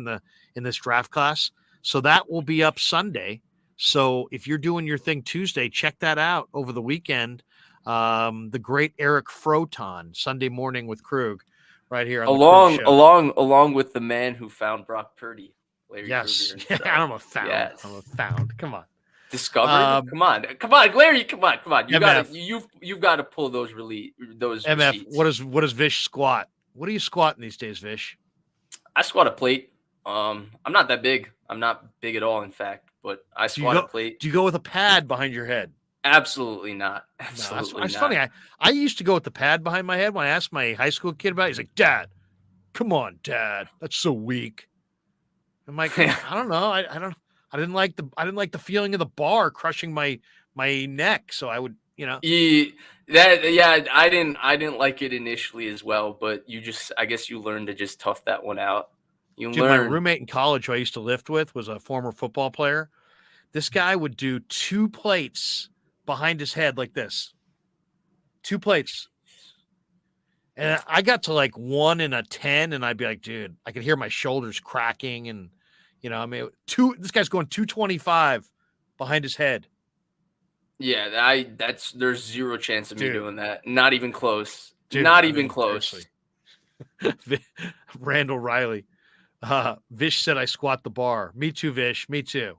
in this draft class. So that will be up Sunday. So if you're doing your thing Tuesday, check that out over the weekend. The great Eric Froton, Sunday morning with Krueg, right here on along with the man who found Brock Purdy. Larry yes, Krueger I'm a found. Yes. I'm a found. Come on, discovered. Come on, Larry. Come on. You've got to pull those MF. receipts. What does Vish squat? What are you squatting these days, Vish? I squat a plate. I'm not that big. I'm not big at all, in fact. But I squat a plate. Do you go with a pad behind your head? Absolutely not. Absolutely that's not. Funny. I used to go with the pad behind my head. When I asked my high school kid about it, he's like, "Dad, come on, Dad, that's so weak." I'm like, I don't know. I didn't like the feeling of the bar crushing my neck. So I would, I didn't like it initially as well, but I guess you learned to just tough that one out. My roommate in college who I used to lift with was a former football player. This guy would do 2 plates behind his head like this. 2 plates. And I got to like 1 in a 10 and I'd be like, dude, I could hear my shoulders cracking and this guy's going 225 behind his head. Yeah, there's zero chance of me doing that. Not even close. Not even close. Randall Riley. Vish said I squat the bar. Me too, Vish. Me too.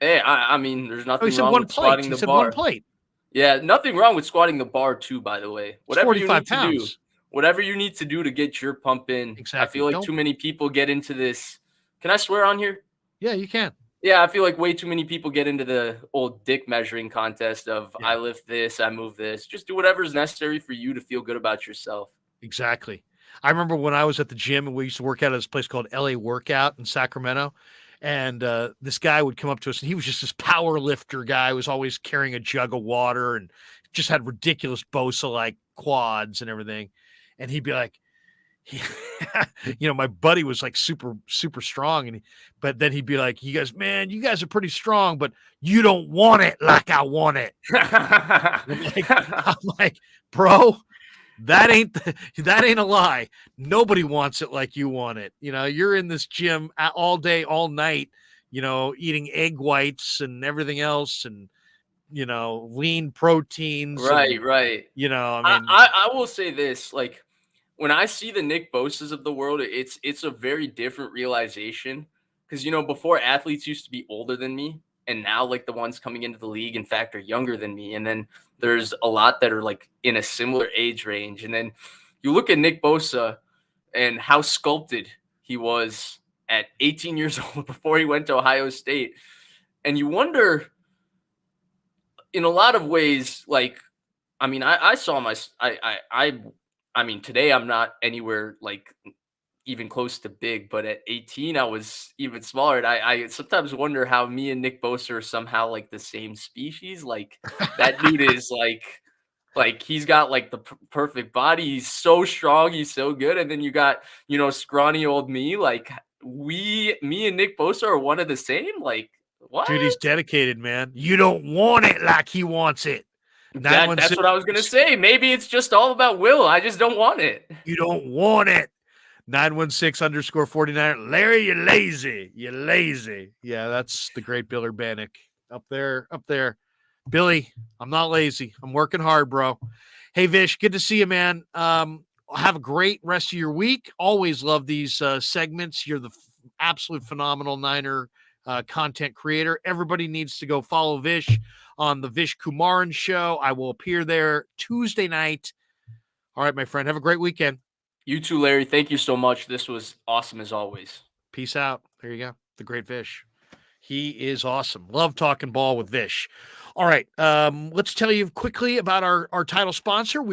Hey, I mean, there's nothing wrong with squatting the bar. He said 1 plate. Yeah, nothing wrong with squatting the bar too, by the way. Whatever you need to do. Whatever you need to do to get your pump in. Exactly. I feel like too many people get into this. Can I swear on here? Yeah, you can. Yeah, I feel like way too many people get into the old dick measuring contest of I Yeah, lift this, I move this. Just do whatever is necessary for you to feel good about yourself. exactly. I remember when I was at the gym and we used to work out at this place called LA Workout in Sacramento. And this guy would come up to us and he was just this power lifter guy, was always carrying a jug of water and just had ridiculous Bosa like quads and everything. And he'd be like, he, my buddy was like super, super strong. But then he'd be like, you guys, man, you guys are pretty strong, but you don't want it like I want it. I'm like, bro, that ain't that ain't a lie. Nobody wants it like you want it. You're in this gym all day, all night, eating egg whites and everything else and lean proteins and Right, right. I I, mean, I I will say this, like when I see the Nick Bosas of the world, it's a very different realization because before athletes used to be older than me, and now like the ones coming into the league, in fact, are younger than me, and then there's a lot that are like in a similar age range, and then you look at Nick Bosa and how sculpted he was at 18 years old before he went to Ohio State, and you wonder in a lot of ways, like I mean, I saw my I mean, today I'm not anywhere like even close to big, but at 18 I was even smaller. And I sometimes wonder how me and Nick Bosa are somehow like the same species. Like that dude is like he's got like the perfect body. He's so strong. He's so good. And then you got scrawny old me. Like me and Nick Bosa are one of the same. Like what? dude, he's dedicated, man. You don't want it like he wants it. That's 916, what I was gonna say. Maybe it's just all about will. I just don't want it. you don't want it. 916_49. Larry, you're lazy. You're lazy. Yeah, that's the great Bill Urbanic up there. Up there. Billy, I'm not lazy. I'm working hard, bro. Hey, Vish, good to see you, man. Have a great rest of your week. Always love these segments. You're the absolute phenomenal Niner content creator. Everybody needs to go follow Vish on the Vish Kumaran show. I will appear there Tuesday night. All right, my friend. Have a great weekend. You too, Larry. Thank you so much. This was awesome as always. Peace out. There you go. The great Vish. He is awesome. Love talking ball with Vish. All right. Let's tell you quickly about our title sponsor.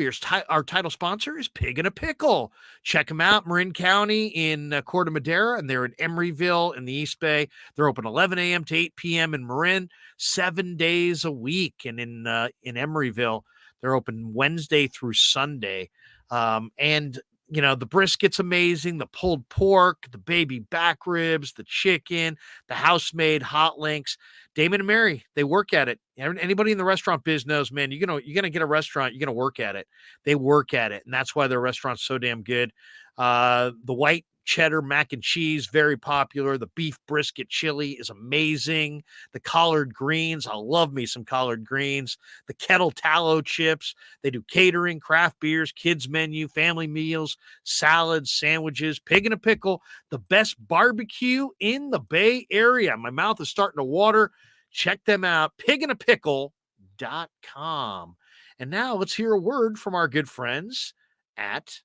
Our title sponsor is Pig in a Pickle. Check them out. Marin County in Corte Madera, and they're in Emeryville in the East Bay. They're open 11 a.m. to 8 p.m. in Marin, 7 days a week. And in Emeryville, they're open Wednesday through Sunday. And the brisket's amazing, the pulled pork, the baby back ribs, the chicken, the house-made hot links. Damon and Mary, they work at it. Anybody in the restaurant biz knows, man, you're gonna get a restaurant, you're gonna work at it. They work at it, and that's why their restaurant's so damn good. The white cheddar mac and cheese, very popular. The beef brisket chili is amazing. The collard greens, I love me some collard greens. The kettle tallow chips. They do catering, craft beers, kids menu, family meals, salads, sandwiches, Pig in a Pickle, the best barbecue in the Bay Area. My mouth is starting to water. Check them out, piginapickle.com. And now let's hear a word from our good friends at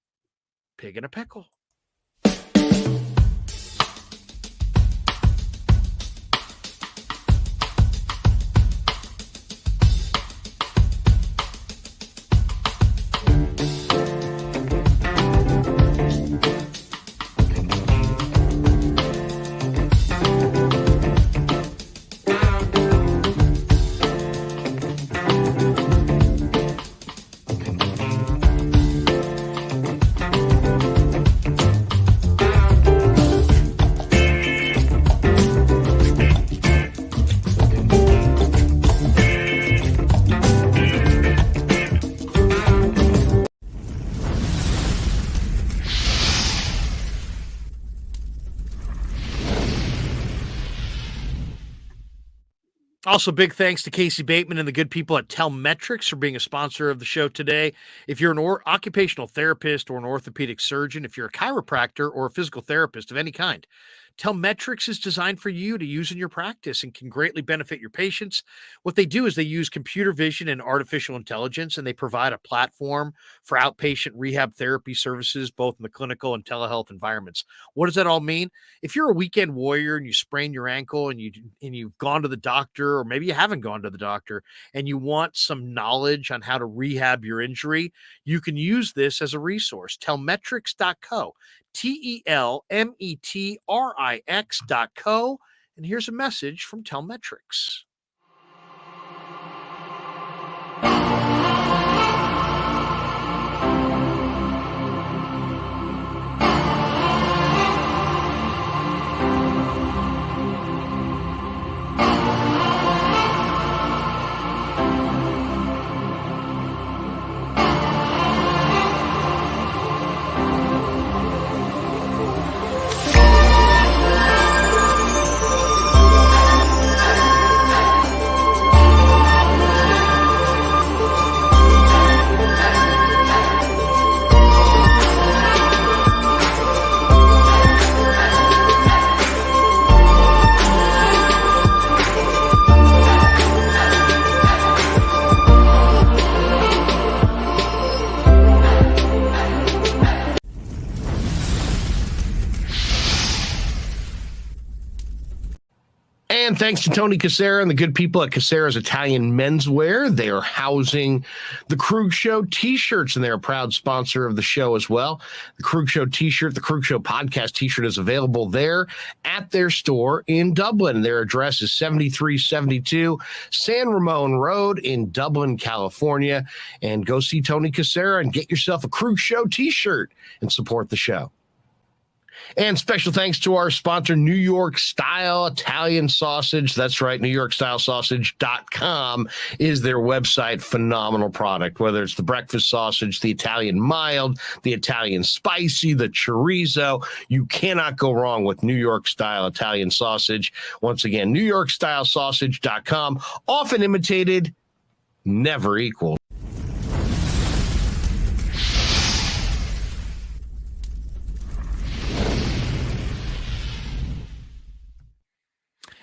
Pig in a Pickle. Also, big thanks to Casey Bateman and the good people at Telmetrics for being a sponsor of the show today. If you're an occupational therapist or an orthopedic surgeon, if you're a chiropractor or a physical therapist of any kind, Telmetrics is designed for you to use in your practice and can greatly benefit your patients. What they do is they use computer vision and artificial intelligence, and they provide a platform for outpatient rehab therapy services, both in the clinical and telehealth environments. What does that all mean? If you're a weekend warrior and you sprain your ankle and you've gone to the doctor, or maybe you haven't gone to the doctor, and you want some knowledge on how to rehab your injury, you can use this as a resource. Telmetrics.co. Telmetrix.co. And here's a message from Telmetrics. And thanks to Tony Cassera and the good people at Cassera's Italian Menswear. They are housing the Krueg Show t-shirts, and they're a proud sponsor of the show as well. The Krueg Show t-shirt, the Krueg Show podcast t-shirt is available there at their store in Dublin. Their address is 7372 San Ramon Road in Dublin, California. And go see Tony Cassera and get yourself a Krueg Show t-shirt and support the show. And special thanks to our sponsor, New York Style Italian Sausage. That's right, NewYorkStyleSausage.com is their website. Phenomenal product, whether it's the breakfast sausage, the Italian mild, the Italian spicy, the chorizo. You cannot go wrong with New York Style Italian Sausage. Once again, NewYorkStyleSausage.com. Often imitated, never equaled.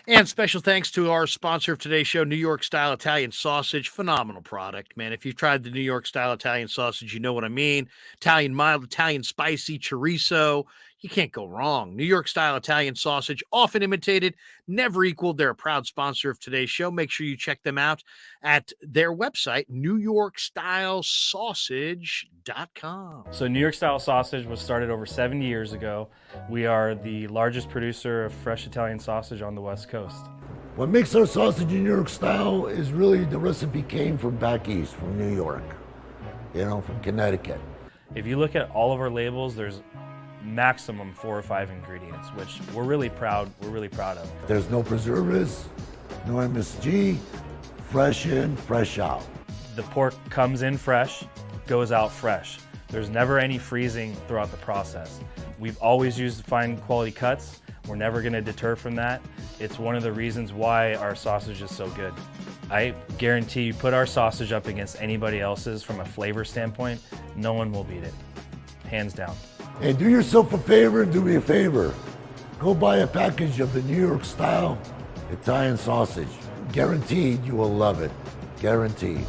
And special thanks to our sponsor of today's show, New York Style Italian Sausage. Phenomenal product, man. If you've tried the New York Style Italian Sausage, you know what I mean. Italian mild, Italian spicy, chorizo. You can't go wrong. New York Style Italian Sausage, often imitated, never equaled. They're a proud sponsor of today's show. Make sure you check them out at their website, NewYorkStyleSausage.com. So New York Style Sausage was started over 7 years ago. We are the largest producer of fresh Italian sausage on the West Coast. What makes our sausage in New York style is really the recipe came from back east, from New York, from Connecticut. If you look at all of our labels, there's maximum 4 or 5 ingredients, which we're really proud of. There's no preservatives, no MSG, fresh in, fresh out. The pork comes in fresh, goes out fresh. There's never any freezing throughout the process. We've always used fine quality cuts. We're never going to deter from that. It's one of the reasons why our sausage is so good. I guarantee you put our sausage up against anybody else's from a flavor standpoint, no one will beat it, hands down. And do yourself a favor and do me a favor. Go buy a package of the New York Style Italian Sausage. Guaranteed you will love it. Guaranteed.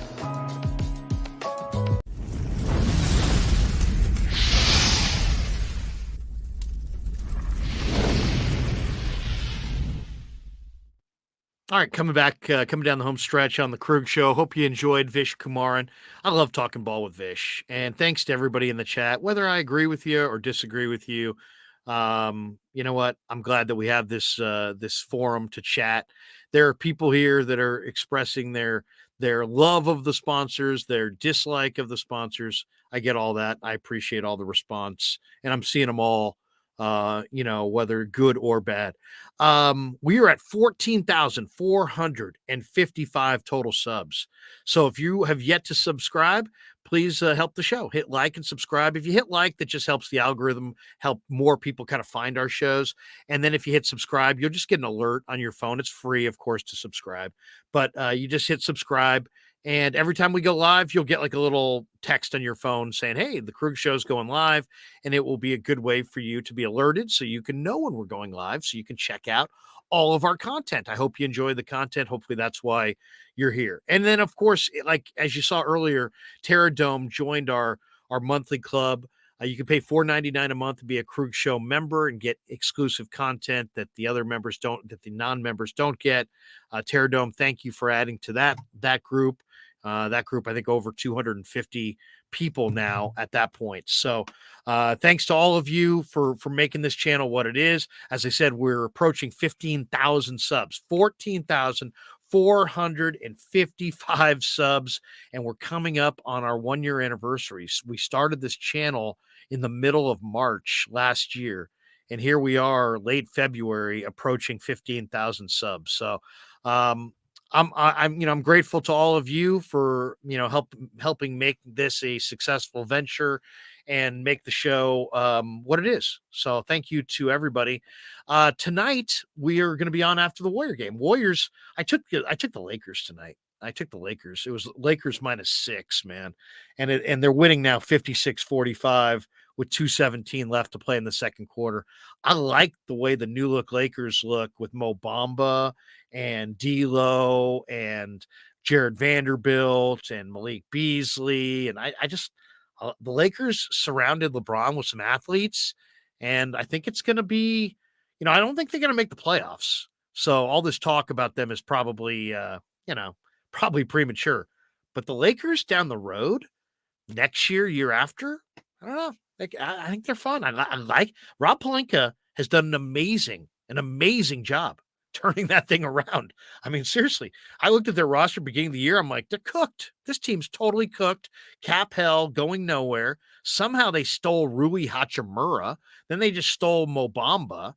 All right, coming down the home stretch on the Krueg Show. Hope you enjoyed Vish Kumaran. I love talking ball with Vish. And thanks to everybody in the chat, whether I agree with you or disagree with you. You know what? I'm glad that we have this forum to chat. There are people here that are expressing their love of the sponsors, their dislike of the sponsors. I get all that. I appreciate all the response, and I'm seeing them all. Whether good or bad. We are at 14,455 total subs. So if you have yet to subscribe, please help the show. Hit like and subscribe. If you hit like, that just helps the algorithm, help more people kind of find our shows. And then if you hit subscribe, you'll just get an alert on your phone. It's free, of course, to subscribe. But you just hit subscribe, And every time we go live, you'll get like a little text on your phone saying, hey, the Krueg show's going live. And it will be a good way for you to be alerted so you can know when we're going live, so you can check out all of our content. I hope you enjoy the content. Hopefully that's why you're here. And then, of course, like as you saw earlier, Terra Dome joined our monthly club. You can pay $4.99 a month to be a Krueg Show member and get exclusive content that the other members don't, that the non-members don't get. Terra Dome, thank you for adding to that group. That group, I think, over 250 people now at that point. So thanks to all of you for making this channel what it is. As I said, we're approaching 15,000 subs, 14,455 subs, and we're coming up on our 1-year anniversary. We started this channel in the middle of March last year, and here we are late February approaching 15,000 subs. So I'm grateful to all of you for helping make this a successful venture and make the show what it is. So thank you to everybody. Tonight we are going to be on after the Warrior game. Warriors. I took the Lakers tonight. I took the Lakers. It was Lakers -6, man, and they're winning now 56-45 with 2:17 left to play in the second quarter. I like the way the new look Lakers look with Mo Bamba and D'Lo and Jared Vanderbilt and Malik Beasley. And I just, the Lakers surrounded LeBron with some athletes. And I think it's going to be, I don't think they're going to make the playoffs. So all this talk about them is probably, probably premature. But the Lakers down the road next year after, I don't know. I think they're fun. I like Rob Pelinka has done an amazing job turning that thing around. I mean, seriously, I looked at their roster beginning of the year. I'm like, they're cooked. This team's totally cooked. Cap hell, going nowhere. Somehow they stole Rui Hachimura. Then they just stole Mo Bamba.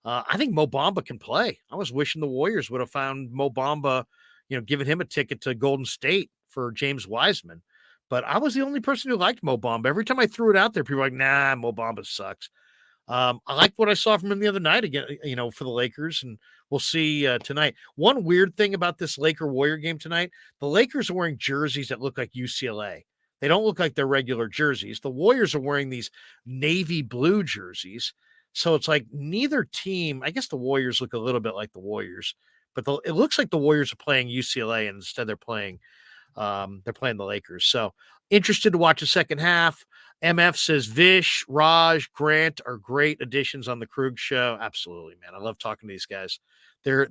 I think Mo Bamba can play. I was wishing the Warriors would have found Mo Bamba, giving him a ticket to Golden State for James Wiseman. But I was the only person who liked Mo Bamba. Every time I threw it out there, people were like, nah, Mo Bamba sucks. I liked what I saw from him the other night again, for the Lakers, and we'll see tonight. One weird thing about this Laker-Warrior game tonight, the Lakers are wearing jerseys that look like UCLA. They don't look like their regular jerseys. The Warriors are wearing these navy blue jerseys. So it's like neither team, I guess the Warriors look a little bit like the Warriors, but it looks like the Warriors are playing UCLA and instead they're playing the Lakers. So interested to watch the second half. MF says Vish, Raj, Grant are great additions on the Krueg show. Absolutely, man. I love talking to these guys. They're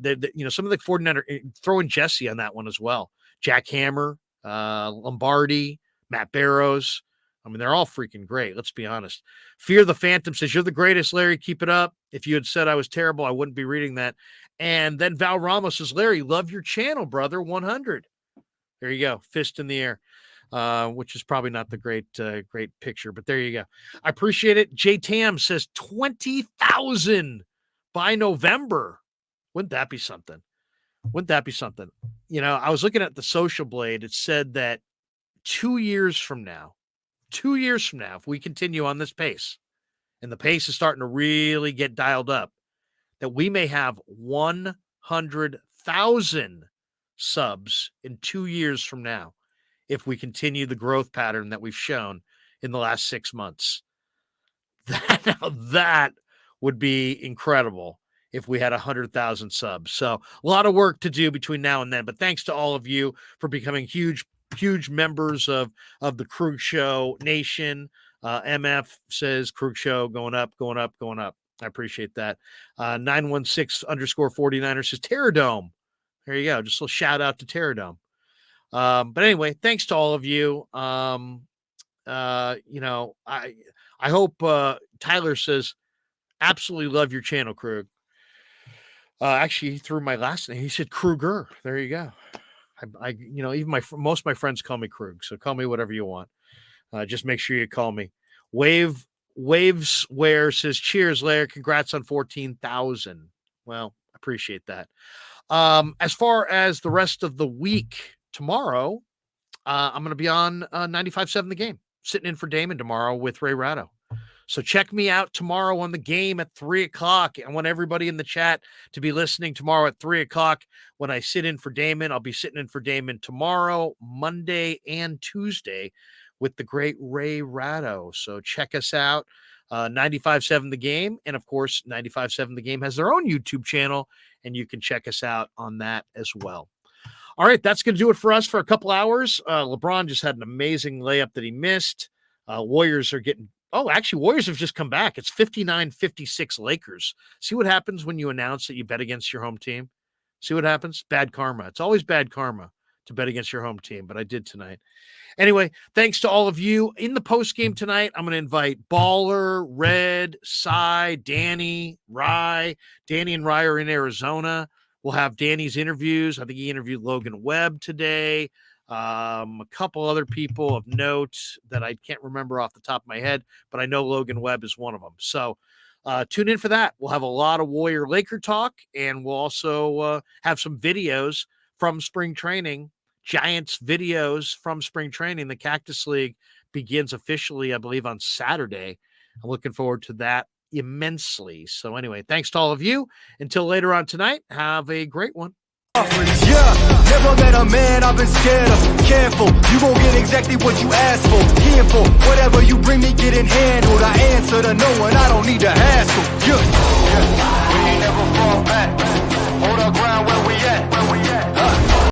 some of the 49er, throw in Jesse on that one as well. Jack Hammer, Lombardi, Matt Barrows. I mean, they're all freaking great. Let's be honest. Fear the Phantom says, you're the greatest, Larry. Keep it up. If you had said I was terrible, I wouldn't be reading that. And then Val Ramos says, Larry, love your channel, brother. 100. There you go. Fist in the air, which is probably not the great picture, but there you go. I appreciate it. J Tam says 20,000 by November. Wouldn't that be something? I was looking at the Social Blade. It said that 2 years from now, if we continue on this pace, and the pace is starting to really get dialed up, that we may have 100,000 subs in 2 years from now if we continue the growth pattern that we've shown in the last 6 months. That would be incredible if we had 100,000 subs. So a lot of work to do between now and then, but thanks to all of you for becoming huge members of the Krueg Show Nation. MF says Krueg Show going up. I appreciate that. 916_49er says Terra Dome. There you go. Just a little shout out to Terra Dome. But anyway, thanks to all of you. I hope Tyler says absolutely love your channel, Krueg. Actually, he threw my last name. He said Krueger. There you go. Even most of my friends call me Krueg, so call me whatever you want. Just make sure you call me. Waveswear says cheers, Larry. Congrats on 14,000. Well, appreciate that. As far as the rest of the week, tomorrow, I'm going to be on 95.7 The Game, sitting in for Damon tomorrow with Ray Ratto. So check me out tomorrow on the game at 3 o'clock. I want everybody in the chat to be listening tomorrow at 3 o'clock when I sit in for Damon. I'll be sitting in for Damon tomorrow, Monday, and Tuesday with the great Ray Ratto. So check us out. 95.7 The Game. And of course, 95.7 The Game has their own YouTube channel, and you can check us out on that as well. All right, that's going to do it for us for a couple hours. LeBron just had an amazing layup that he missed. Warriors are getting Warriors have just come back. It's 59-56 Lakers. See what happens when you announce that you bet against your home team? See what happens? Bad karma. It's always bad karma to bet against your home team, but I did tonight. Anyway, thanks to all of you. In the post-game tonight, I'm going to invite Baller, Red, Cy, Danny, Rye. Danny and Rye are in Arizona. We'll have Danny's interviews. I think he interviewed Logan Webb today. A couple other people of note that I can't remember off the top of my head, but I know Logan Webb is one of them. So tune in for that. We'll have a lot of Warrior Laker talk, and we'll also have some videos from spring training. Giants videos from spring training. The Cactus League begins officially, I believe, on Saturday. I'm looking forward to that immensely. So anyway, thanks to all of you. Until later on tonight, have a great one. Yeah, never met a man I've been scared of. Careful, you gon' get exactly what you asked for. Here for whatever you bring me, getting handled. I answer to no one, I don't need to hassle. Yeah.